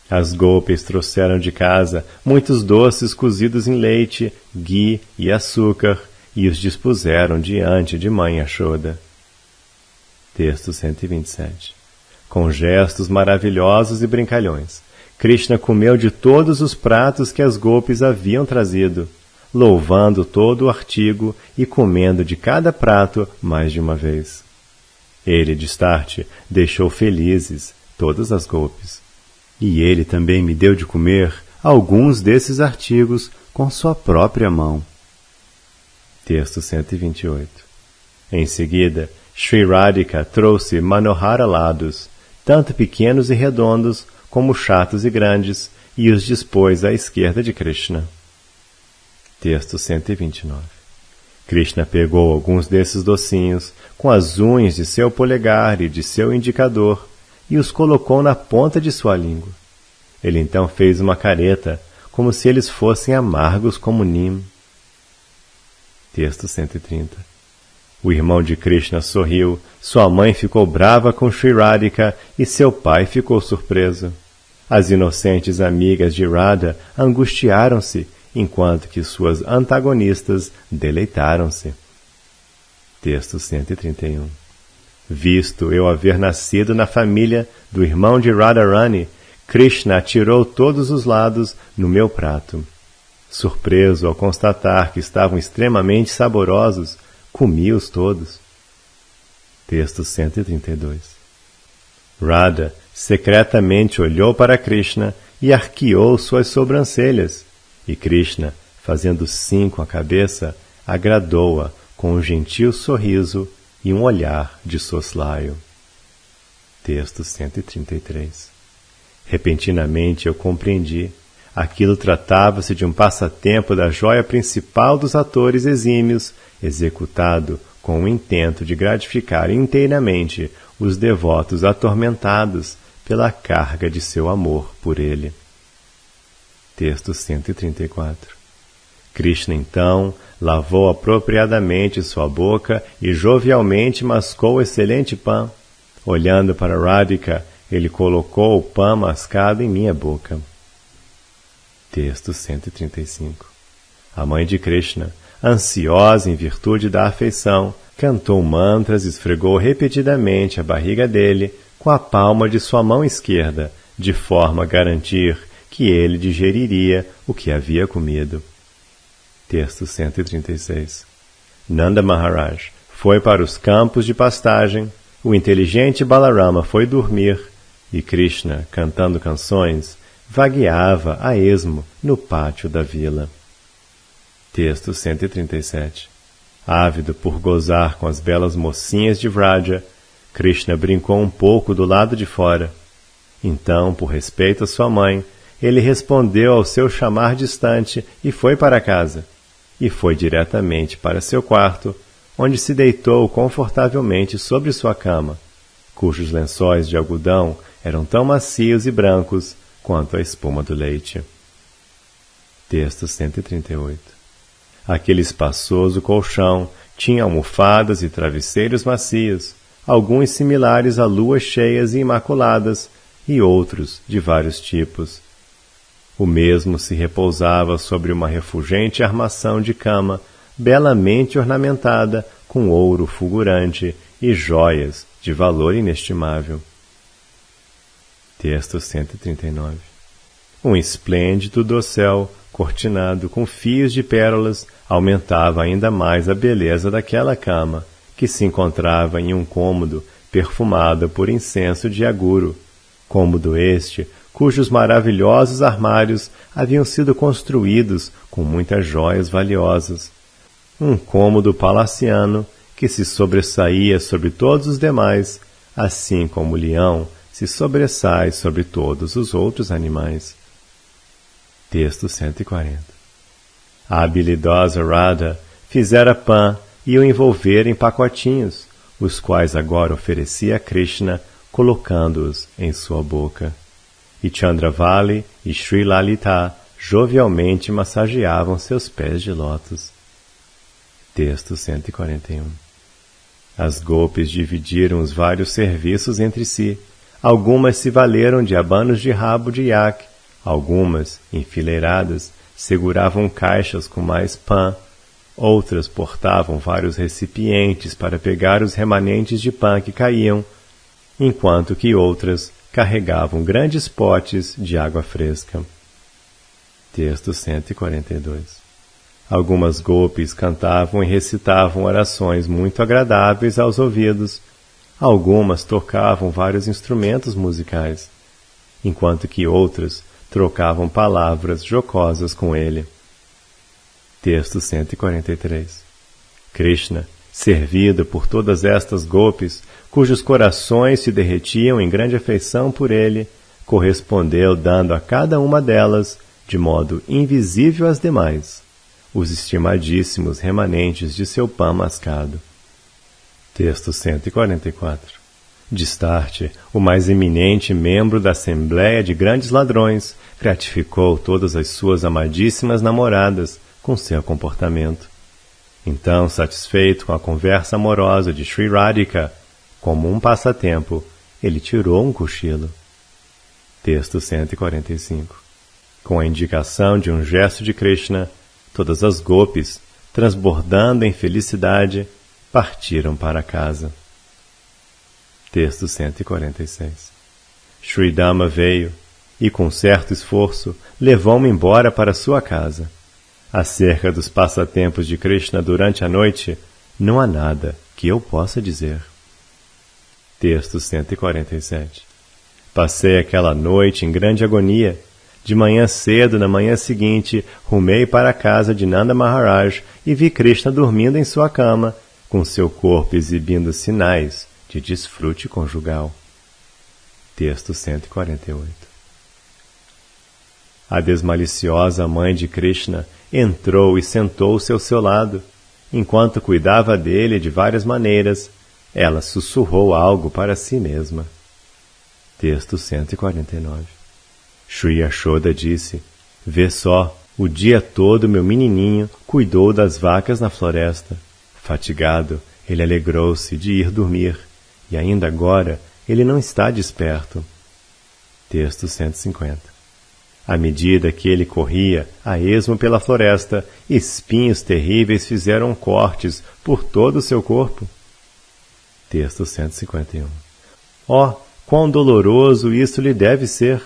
[SPEAKER 1] As golpes trouxeram de casa muitos doces cozidos em leite, ghee e açúcar, e os dispuseram diante de mãe Yashoda. Texto 127. Com gestos maravilhosos e brincalhões, Krishna comeu de todos os pratos que as golpes haviam trazido, louvando todo o artigo e comendo de cada prato mais de uma vez. Ele, de start, deixou felizes todas as golpes. E ele também me deu de comer alguns desses artigos com sua própria mão. Texto 128. Em seguida, Sri Radhika trouxe Manohara lados, tanto pequenos e redondos como chatos e grandes, e os dispôs à esquerda de Krishna. Texto 129. Krishna pegou alguns desses docinhos com as unhas de seu polegar e de seu indicador e os colocou na ponta de sua língua. Ele então fez uma careta, como se eles fossem amargos como nim. Texto 130. O irmão de Krishna sorriu, sua mãe ficou brava com Sri Radhika e seu pai ficou surpreso. As inocentes amigas de Radha angustiaram-se, enquanto que suas antagonistas deleitaram-se. Texto 131. Visto eu haver nascido na família do irmão de Radharani, Krishna atirou todos os lados no meu prato. Surpreso ao constatar que estavam extremamente saborosos, comi-os todos. Texto 132. Radha secretamente olhou para Krishna e arqueou suas sobrancelhas, e Krishna, fazendo sim com a cabeça, agradou-a com um gentil sorriso e um olhar de soslaio. Texto 133. Repentinamente eu compreendi. Aquilo tratava-se de um passatempo da joia principal dos atores exímios, executado com o intento de gratificar inteiramente os devotos atormentados pela carga de seu amor por ele. Texto 134. Krishna, então, lavou apropriadamente sua boca e jovialmente mascou o excelente pão. Olhando para Radhika, ele colocou o pão mascado em minha boca. Texto 135. A mãe de Krishna, ansiosa em virtude da afeição, cantou mantras e esfregou repetidamente a barriga dele com a palma de sua mão esquerda, de forma a garantir que ele digeriria o que havia comido. Texto 136. Nanda Maharaj foi para os campos de pastagem, o inteligente Balarama foi dormir, e Krishna, cantando canções, vagueava a esmo no pátio da vila. Texto 137. Ávido por gozar com as belas mocinhas de Vraja, Krishna brincou um pouco do lado de fora. Então, por respeito à sua mãe, ele respondeu ao seu chamar distante e foi para casa. E foi diretamente para seu quarto, onde se deitou confortavelmente sobre sua cama, cujos lençóis de algodão eram tão macios e brancos quanto a espuma do leite. Texto 138. Aquele espaçoso colchão tinha almofadas e travesseiros macios, alguns similares a luas cheias e imaculadas, e outros de vários tipos. O mesmo se repousava sobre uma refulgente armação de cama, belamente ornamentada com ouro fulgurante e joias de valor inestimável. Texto 139. Um esplêndido dossel, cortinado com fios de pérolas, aumentava ainda mais a beleza daquela cama, que se encontrava em um cômodo perfumado por incenso de aguro. Cômodo este, cujos maravilhosos armários haviam sido construídos com muitas joias valiosas. Um cômodo palaciano que se sobressaía sobre todos os demais, assim como o leão se sobressai sobre todos os outros animais. Texto 140. A habilidosa Radha fizera pã e o envolvera em pacotinhos, os quais agora oferecia a Krishna, colocando-os em sua boca. E Chandravali e Sri Lalita jovialmente massageavam seus pés de lótus. Texto 141. As golpes dividiram os vários serviços entre si. Algumas se valeram de abanos de rabo de iaque, algumas, enfileiradas, seguravam caixas com mais pã, outras portavam vários recipientes para pegar os remanentes de pã que caíam, enquanto que outras carregavam grandes potes de água fresca. Texto 142. Algumas golpes cantavam e recitavam orações muito agradáveis aos ouvidos, algumas tocavam vários instrumentos musicais, enquanto que outras trocavam palavras jocosas com ele. Texto 143. Krishna, servido por todas estas golpes, cujos corações se derretiam em grande afeição por ele, correspondeu dando a cada uma delas, de modo invisível às demais, os estimadíssimos remanentes de seu pão mascado. Texto 144. Destarte, o mais eminente membro da Assembleia de Grandes Ladrões, gratificou todas as suas amadíssimas namoradas com seu comportamento. Então, satisfeito com a conversa amorosa de Sri Radhika, como um passatempo, ele tirou um cochilo. Texto 145. Com a indicação de um gesto de Krishna, todas as golpes, transbordando em felicidade, partiram para casa. Texto 146. Sri Dhamma veio e, com certo esforço, levou-me embora para sua casa. Acerca dos passatempos de Krishna durante a noite, não há nada que eu possa dizer. Texto 147. Passei aquela noite em grande agonia. De manhã cedo, na manhã seguinte, rumei para a casa de Nanda Maharaj e vi Krishna dormindo em sua cama, com seu corpo exibindo sinais de desfrute conjugal. Texto 148. A desmaliciosa mãe de Krishna entrou e sentou-se ao seu lado. Enquanto cuidava dele de várias maneiras, ela sussurrou algo para si mesma. Texto 149. Shri Yashoda disse: Vê só, o dia todo meu menininho cuidou das vacas na floresta. Fatigado, ele alegrou-se de ir dormir, e ainda agora ele não está desperto. Texto 150. À medida que ele corria a esmo pela floresta, espinhos terríveis fizeram cortes por todo o seu corpo. Texto 151. Oh, quão doloroso isso lhe deve ser!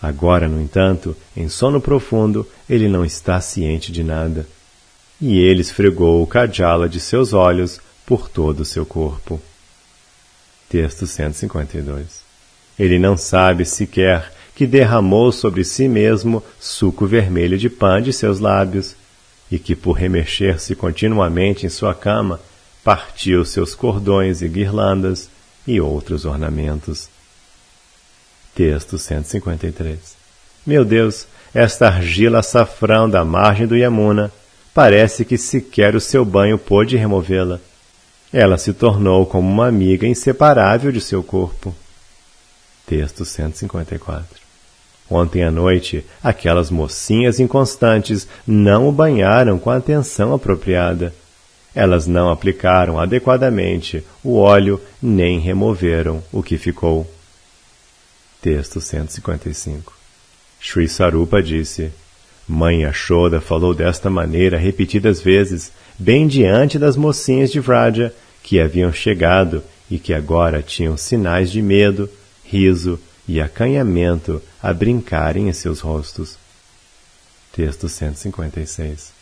[SPEAKER 1] Agora, no entanto, em sono profundo, ele não está ciente de nada. E ele esfregou o kajala de seus olhos por todo o seu corpo. Texto 152. Ele não sabe sequer que derramou sobre si mesmo suco vermelho de pã de seus lábios, e que, por remexer-se continuamente em sua cama, partiu seus cordões e guirlandas e outros ornamentos. Texto 153. Meu Deus, esta argila açafrão da margem do Yamuna, parece que sequer o seu banho pôde removê-la. Ela se tornou como uma amiga inseparável de seu corpo. Texto 154. Ontem à noite, aquelas mocinhas inconstantes não o banharam com a atenção apropriada. Elas não aplicaram adequadamente o óleo nem removeram o que ficou. Texto 155. Sri Sarupa disse: Mãe Yashoda falou desta maneira repetidas vezes, bem diante das mocinhas de Vraja, que haviam chegado e que agora tinham sinais de medo, riso e acanhamento a brincarem em seus rostos. Texto 156.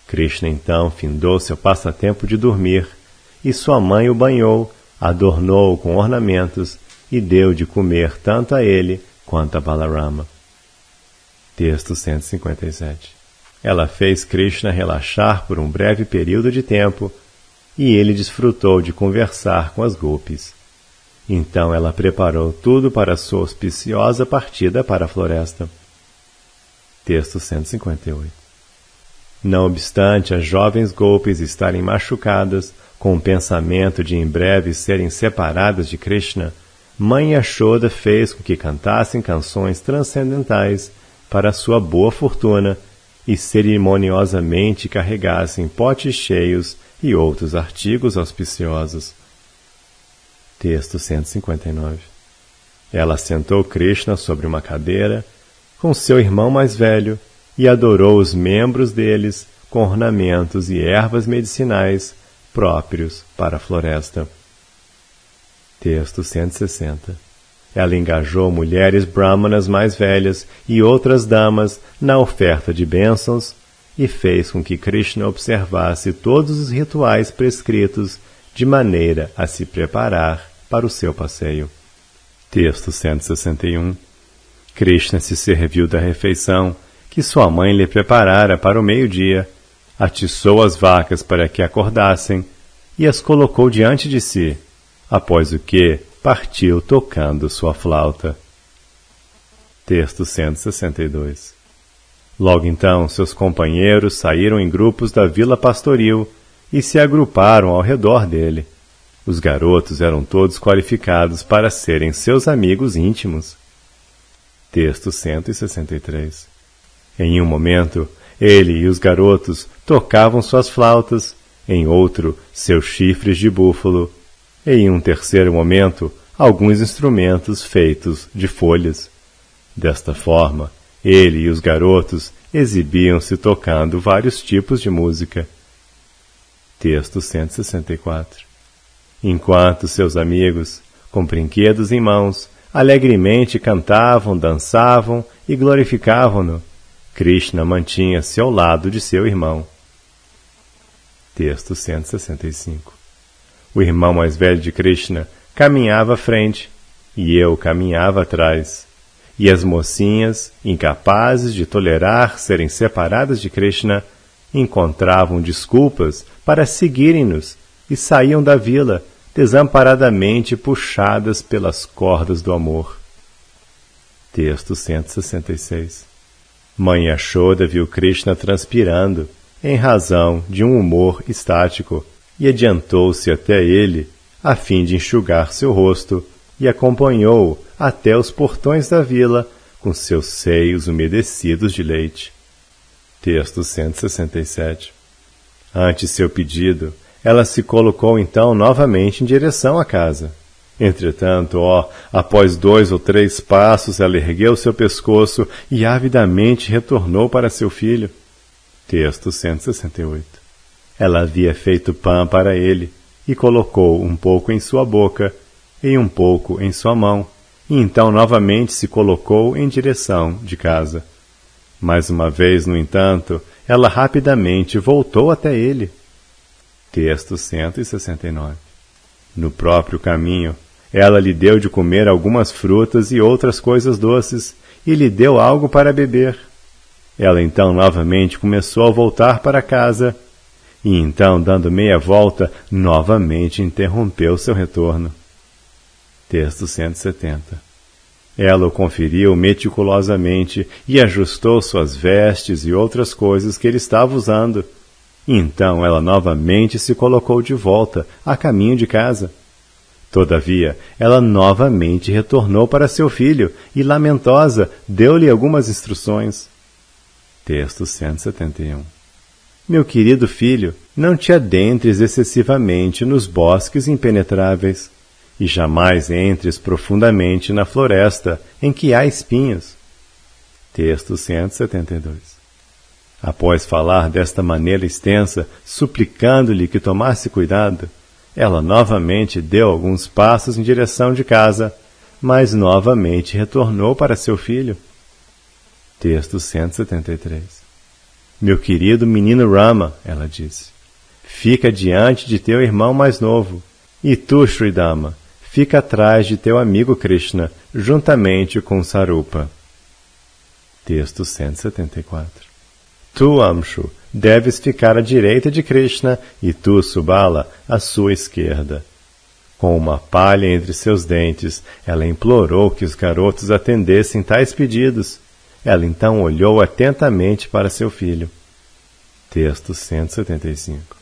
[SPEAKER 1] Krishna então findou seu passatempo de dormir, e sua mãe o banhou, adornou-o com ornamentos e deu de comer tanto a ele quanto a Balarama. Texto 157. Ela fez Krishna relaxar por um breve período de tempo, e ele desfrutou de conversar com as gopis. Então ela preparou tudo para sua auspiciosa partida para a floresta. Texto 158. Não obstante as jovens gopis estarem machucadas com o pensamento de em breve serem separadas de Krishna, Mãe Yashoda fez com que cantassem canções transcendentais para sua boa fortuna e cerimoniosamente carregassem potes cheios e outros artigos auspiciosos. Texto 159. Ela sentou Krishna sobre uma cadeira com seu irmão mais velho e adorou os membros deles com ornamentos e ervas medicinais próprios para a floresta. Texto 160. Ela engajou mulheres brahmanas mais velhas e outras damas na oferta de bênçãos e fez com que Krishna observasse todos os rituais prescritos de maneira a se preparar para o seu passeio. Texto 161. Krishna se serviu da refeição que sua mãe lhe preparara para o meio-dia, atiçou as vacas para que acordassem e as colocou diante de si, após o que partiu tocando sua flauta. Texto 162. Logo então, seus companheiros saíram em grupos da vila pastoril e se agruparam ao redor dele. Os garotos eram todos qualificados para serem seus amigos íntimos. Texto 163. Em um momento, ele e os garotos tocavam suas flautas, em outro, seus chifres de búfalo, e em um terceiro momento, alguns instrumentos feitos de folhas. Desta forma, ele e os garotos exibiam-se tocando vários tipos de música. Texto 164. Enquanto seus amigos, com brinquedos em mãos, alegremente cantavam, dançavam e glorificavam-no. Krishna mantinha-se ao lado de seu irmão. Texto 165. O irmão mais velho de Krishna caminhava à frente, e eu caminhava atrás. E as mocinhas, incapazes de tolerar serem separadas de Krishna, encontravam desculpas para seguirem-nos e saíam da vila, desamparadamente puxadas pelas cordas do amor. Texto 166. Mãe Yashoda viu Krishna transpirando, em razão de um humor estático, e adiantou-se até ele, a fim de enxugar seu rosto, e acompanhou-o até os portões da vila, com seus seios umedecidos de leite. Texto 167. Ante seu pedido, ela se colocou então novamente em direção à casa. Entretanto, após 2 ou 3 passos, ela ergueu seu pescoço e avidamente retornou para seu filho. Texto 168. Ela havia feito pão para ele e colocou um pouco em sua boca e um pouco em sua mão, e então novamente se colocou em direção de casa. Mais uma vez, no entanto, ela rapidamente voltou até ele. Texto 169. No próprio caminho, ela lhe deu de comer algumas frutas e outras coisas doces, e lhe deu algo para beber. Ela então novamente começou a voltar para casa, e então, dando meia volta, novamente interrompeu seu retorno. Texto 170. Ela o conferiu meticulosamente e ajustou suas vestes e outras coisas que ele estava usando. Então ela novamente se colocou de volta, a caminho de casa. Todavia, ela novamente retornou para seu filho e, lamentosa, deu-lhe algumas instruções. Texto 171. Meu querido filho, não te adentres excessivamente nos bosques impenetráveis, e jamais entres profundamente na floresta em que há espinhos. Texto 172. Após falar desta maneira extensa, suplicando-lhe que tomasse cuidado, ela novamente deu alguns passos em direção de casa, mas novamente retornou para seu filho. Texto 173. Meu querido menino Rama, ela disse, fica diante de teu irmão mais novo, e tu, Sridama, fica atrás de teu amigo Krishna, juntamente com Sarupa. Texto 174. Tu, Amshu, deves ficar à direita de Krishna e tu, Subala, à sua esquerda. Com uma palha entre seus dentes, ela implorou que os garotos atendessem tais pedidos. Ela então olhou atentamente para seu filho. Texto 175.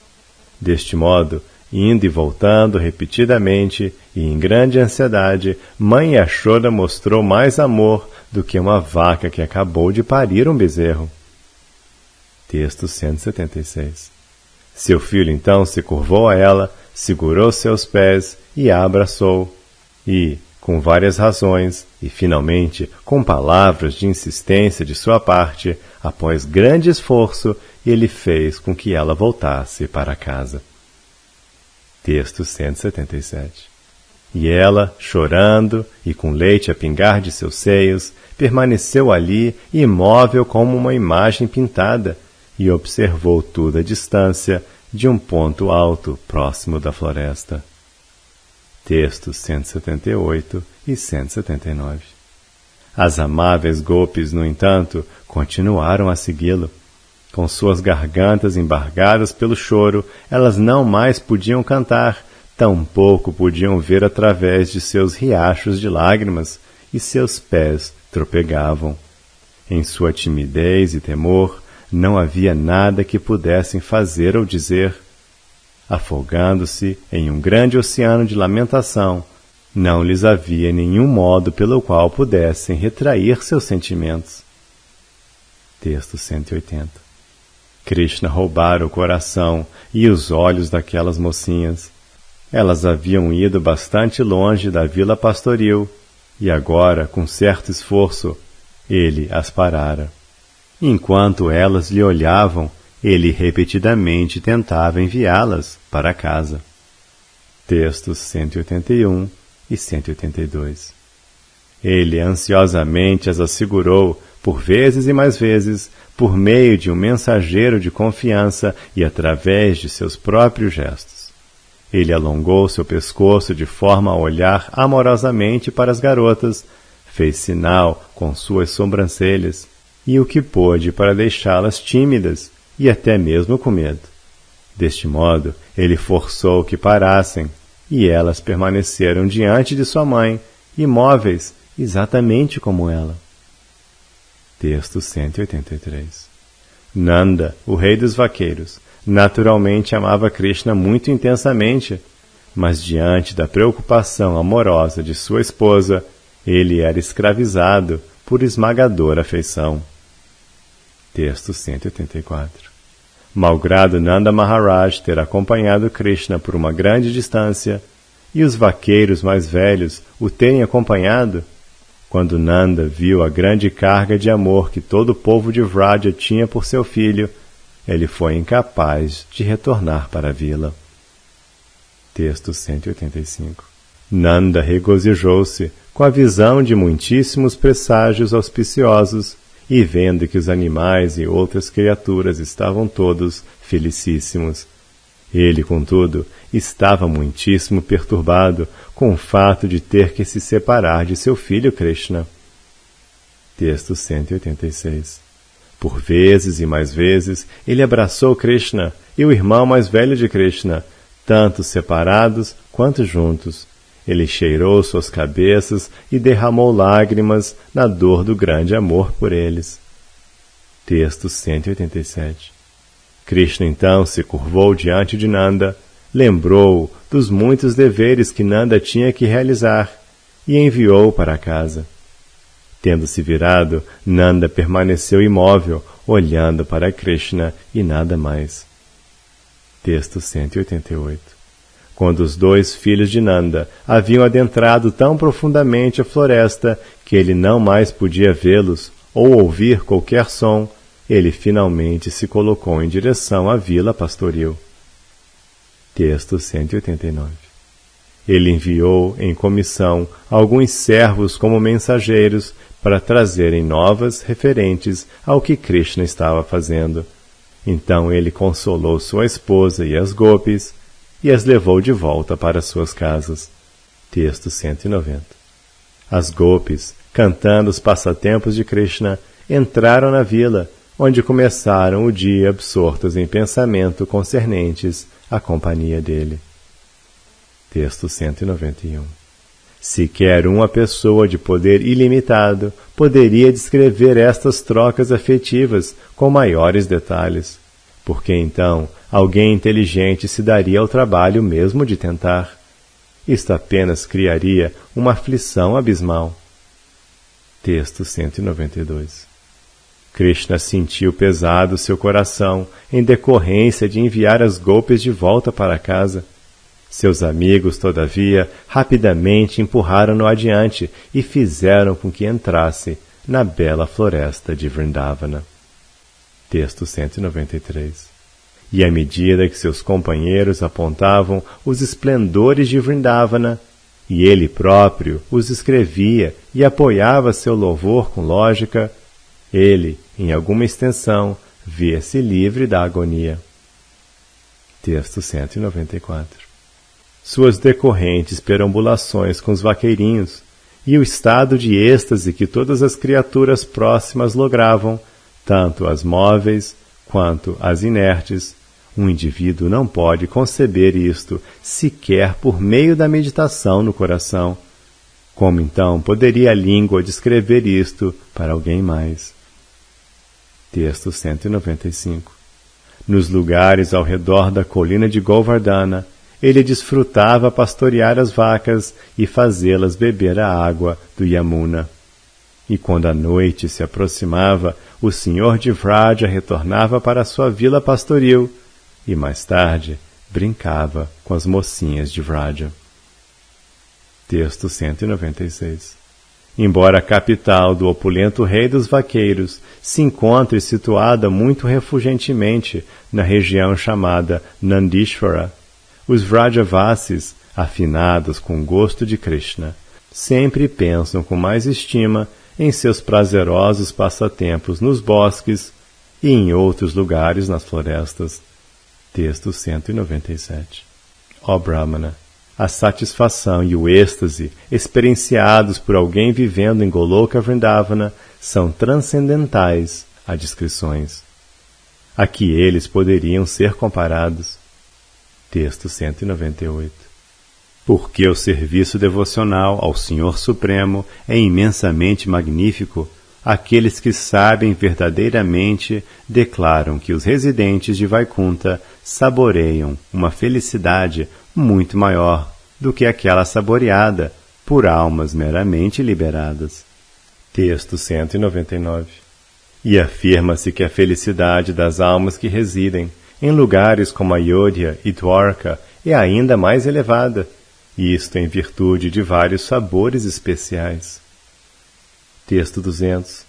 [SPEAKER 1] Deste modo, indo e voltando repetidamente e em grande ansiedade, Mãe Yashoda mostrou mais amor do que uma vaca que acabou de parir um bezerro. Texto 176. Seu filho então se curvou a ela, segurou seus pés e a abraçou. E, com várias razões, e finalmente com palavras de insistência de sua parte, após grande esforço, ele fez com que ela voltasse para casa. Texto 177. E ela, chorando e com leite a pingar de seus seios, permaneceu ali, imóvel como uma imagem pintada, e observou tudo à distância de um ponto alto próximo da floresta. Textos 178 e 179. As amáveis golpes, no entanto, continuaram a segui-lo. Com suas gargantas embargadas pelo choro, elas não mais podiam cantar, tampouco podiam ver através de seus riachos de lágrimas, e seus pés tropegavam. Em sua timidez e temor, não havia nada que pudessem fazer ou dizer. Afogando-se em um grande oceano de lamentação, não lhes havia nenhum modo pelo qual pudessem retrair seus sentimentos. Texto 180. Krishna roubara o coração e os olhos daquelas mocinhas. Elas haviam ido bastante longe da vila pastoril, e agora, com certo esforço, ele as parara. Enquanto elas lhe olhavam, ele repetidamente tentava enviá-las para casa. Textos 181 e 182. Ele ansiosamente as assegurou, por vezes e mais vezes, por meio de um mensageiro de confiança e através de seus próprios gestos. Ele alongou seu pescoço de forma a olhar amorosamente para as garotas, fez sinal com suas sobrancelhas, e o que pôde para deixá-las tímidas e até mesmo com medo. Deste modo, ele forçou que parassem, e elas permaneceram diante de sua mãe, imóveis, exatamente como ela. Texto 183. Nanda, o rei dos vaqueiros, naturalmente amava Krishna muito intensamente, mas diante da preocupação amorosa de sua esposa, ele era escravizado por esmagadora afeição. Texto 184. Malgrado Nanda Maharaj ter acompanhado Krishna por uma grande distância, e os vaqueiros mais velhos o terem acompanhado, quando Nanda viu a grande carga de amor que todo o povo de Vraja tinha por seu filho, ele foi incapaz de retornar para a vila. Texto 185. Nanda regozijou-se com a visão de muitíssimos presságios auspiciosos e vendo que os animais e outras criaturas estavam todos felicíssimos. Ele, contudo, estava muitíssimo perturbado com o fato de ter que se separar de seu filho Krishna. Texto 186. Por vezes e mais vezes, ele abraçou Krishna e o irmão mais velho de Krishna, tanto separados quanto juntos. Ele cheirou suas cabeças e derramou lágrimas na dor do grande amor por eles. Texto 187. Krishna então se curvou diante de Nanda, lembrou-o dos muitos deveres que Nanda tinha que realizar e enviou-o para casa. Tendo-se virado, Nanda permaneceu imóvel, olhando para Krishna e nada mais. Texto 188. Quando os dois filhos de Nanda haviam adentrado tão profundamente a floresta que ele não mais podia vê-los ou ouvir qualquer som, ele finalmente se colocou em direção à vila pastoril. Texto 189. Ele enviou em comissão alguns servos como mensageiros para trazerem novas referentes ao que Krishna estava fazendo. Então ele consolou sua esposa e as gopis e as levou de volta para suas casas. Texto 190. As gopis, cantando os passatempos de Krishna, entraram na vila, onde começaram o dia absortos em pensamento concernentes à companhia dele. Texto 191. Sequer uma pessoa de poder ilimitado poderia descrever estas trocas afetivas com maiores detalhes, porque então alguém inteligente se daria ao trabalho mesmo de tentar. Isto apenas criaria uma aflição abismal. Texto 192. Krishna sentiu pesado seu coração em decorrência de enviar as gopis de volta para casa. Seus amigos, todavia, rapidamente empurraram-no adiante e fizeram com que entrasse na bela floresta de Vrindavana. Texto 193. E à medida que seus companheiros apontavam os esplendores de Vrindavana, e ele próprio os escrevia e apoiava seu louvor com lógica, ele, em alguma extensão, via-se livre da agonia. Texto 194. Suas decorrentes perambulações com os vaqueirinhos e o estado de êxtase que todas as criaturas próximas logravam, tanto as móveis quanto as inertes, um indivíduo não pode conceber isto sequer por meio da meditação no coração. Como então poderia a língua descrever isto para alguém mais? Texto 195. Nos lugares ao redor da colina de Govardhana, ele desfrutava pastorear as vacas e fazê-las beber a água do Yamuna. E quando a noite se aproximava, o senhor de Vraja retornava para sua vila pastoril e, mais tarde, brincava com as mocinhas de Vraja. Texto 196. Embora a capital do opulento rei dos vaqueiros se encontre situada muito refugentemente na região chamada Nandishvara, os Vrajavasis, afinadas com o gosto de Krishna, sempre pensam com mais estima em seus prazerosos passatempos nos bosques e em outros lugares nas florestas. Texto 197. Ó Brahmana, a satisfação e o êxtase experienciados por alguém vivendo em Goloka Vrindavana são transcendentais a descrições. A que eles poderiam ser comparados. Texto 198. Porque o serviço devocional ao Senhor Supremo é imensamente magnífico, aqueles que sabem verdadeiramente declaram que os residentes de Vaikunta saboreiam uma felicidade muito maior do que aquela saboreada por almas meramente liberadas. Texto 199. E afirma-se que a felicidade das almas que residem em lugares como Ayodhya e Dwarka é ainda mais elevada, isto em virtude de vários sabores especiais. Texto 200.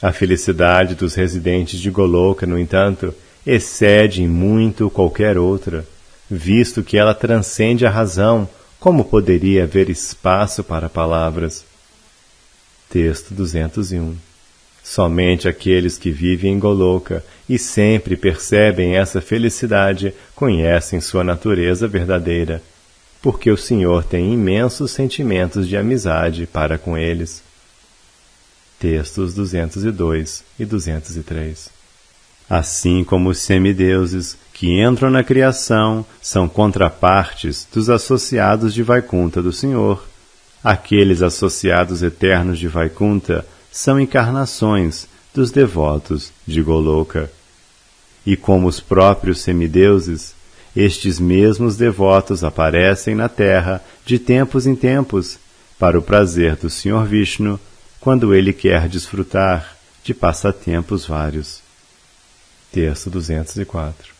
[SPEAKER 1] A felicidade dos residentes de Goloka, no entanto, excede em muito qualquer outra, visto que ela transcende a razão, como poderia haver espaço para palavras. Texto 201. Somente aqueles que vivem em Goloka e sempre percebem essa felicidade conhecem sua natureza verdadeira, porque o Senhor tem imensos sentimentos de amizade para com eles. Textos 202 e 203. Assim como os semideuses que entram na criação são contrapartes dos associados de Vaikunta do Senhor, aqueles associados eternos de Vaikunta são encarnações dos devotos de Goloka. E como os próprios semideuses, estes mesmos devotos aparecem na Terra de tempos em tempos para o prazer do Senhor Vishnu, quando ele quer desfrutar de passatempos vários. Texto 204.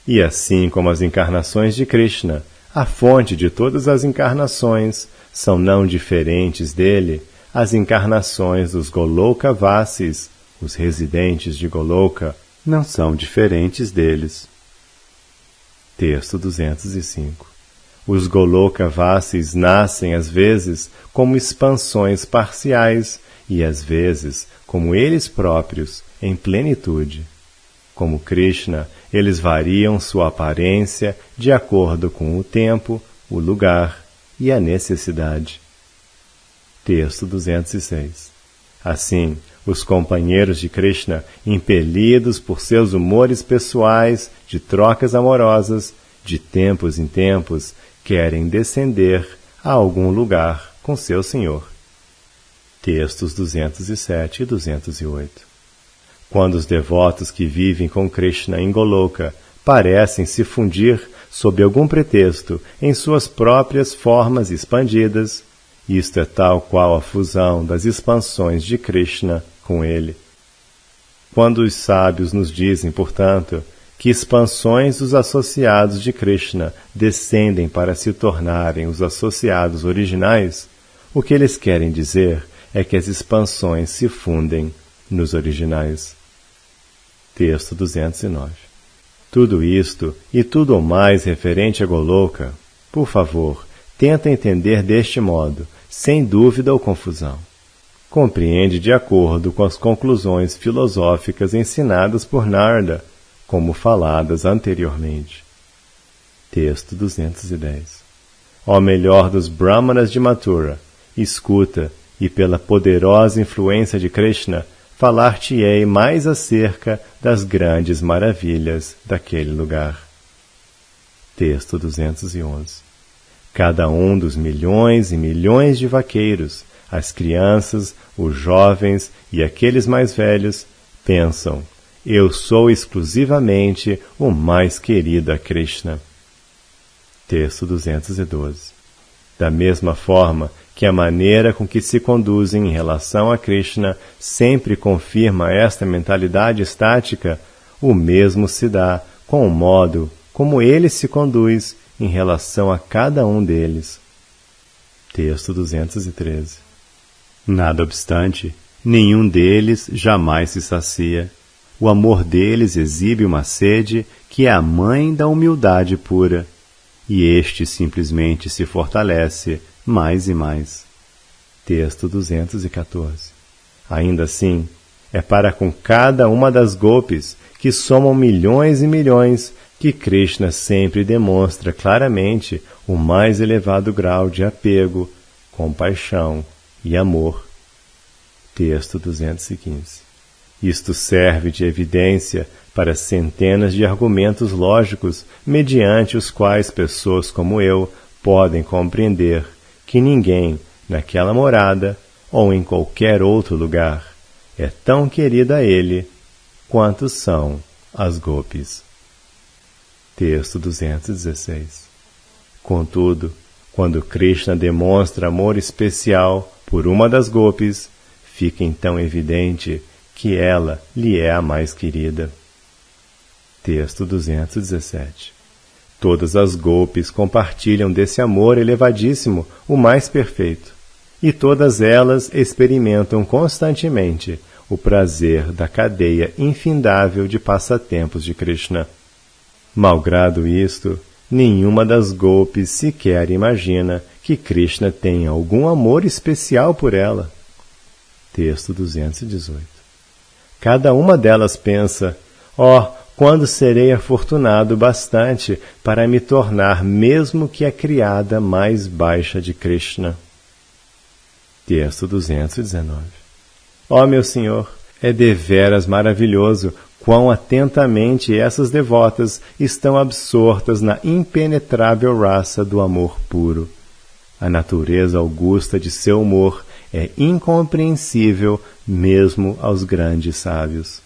[SPEAKER 1] E assim como as encarnações de Krishna, a fonte de todas as encarnações, são não diferentes dele, as encarnações dos Goloka Vasis, os residentes de Goloka, não são diferentes deles. Texto 205. Os Goloka Vasis nascem às vezes como expansões parciais e às vezes como eles próprios em plenitude. Como Krishna, eles variam sua aparência de acordo com o tempo, o lugar e a necessidade. Texto 206. Assim, os companheiros de Krishna, impelidos por seus humores pessoais de trocas amorosas, de tempos em tempos, querem descender a algum lugar com seu Senhor. Textos 207 e 208. Quando os devotos que vivem com Krishna em Goloka parecem se fundir sob algum pretexto em suas próprias formas expandidas, isto é tal qual a fusão das expansões de Krishna com ele. Quando os sábios nos dizem, portanto, que expansões dos associados de Krishna descendem para se tornarem os associados originais, o que eles querem dizer é que as expansões se fundem nos originais. Texto 209. Tudo isto e tudo o mais referente a Goloka, por favor, tenta entender deste modo, sem dúvida ou confusão. Compreende de acordo com as conclusões filosóficas ensinadas por Narada, como faladas anteriormente. Texto 210. Ó melhor dos Brahmanas de Mathura, escuta, e pela poderosa influência de Krishna, falar-te-ei mais acerca das grandes maravilhas daquele lugar. Texto 211. Cada um dos milhões e milhões de vaqueiros, as crianças, os jovens e aqueles mais velhos, pensam: eu sou exclusivamente o mais querido a Krishna. Texto 212. Da mesma forma que a maneira com que se conduzem em relação a Krishna sempre confirma esta mentalidade estática, o mesmo se dá com o modo como ele se conduz em relação a cada um deles. Texto 213. Nada obstante, nenhum deles jamais se sacia. O amor deles exibe uma sede que é a mãe da humildade pura. e este simplesmente se fortalece mais e mais. Texto 214. Ainda assim, é para com cada uma das gopis, que somam milhões e milhões, que Krishna sempre demonstra claramente o mais elevado grau de apego, compaixão e amor. Texto 215. Isto serve de evidência para centenas de argumentos lógicos, mediante os quais pessoas como eu podem compreender que ninguém, naquela morada ou em qualquer outro lugar, é tão querida a ele quanto são as gopis. Texto 216. Contudo, quando Krishna demonstra amor especial por uma das gopis, fica então evidente que ela lhe é a mais querida. Texto 217. Todas as gopis compartilham desse amor elevadíssimo, o mais perfeito, e todas elas experimentam constantemente o prazer da cadeia infindável de passatempos de Krishna. Malgrado isto, nenhuma das gopis sequer imagina que Krishna tenha algum amor especial por ela. Texto 218. Cada uma delas pensa: quando serei afortunado bastante para me tornar mesmo que a criada mais baixa de Krishna. Texto 219. Meu Senhor, é deveras maravilhoso quão atentamente essas devotas estão absortas na impenetrável raça do amor puro. A natureza augusta de seu humor é incompreensível mesmo aos grandes sábios.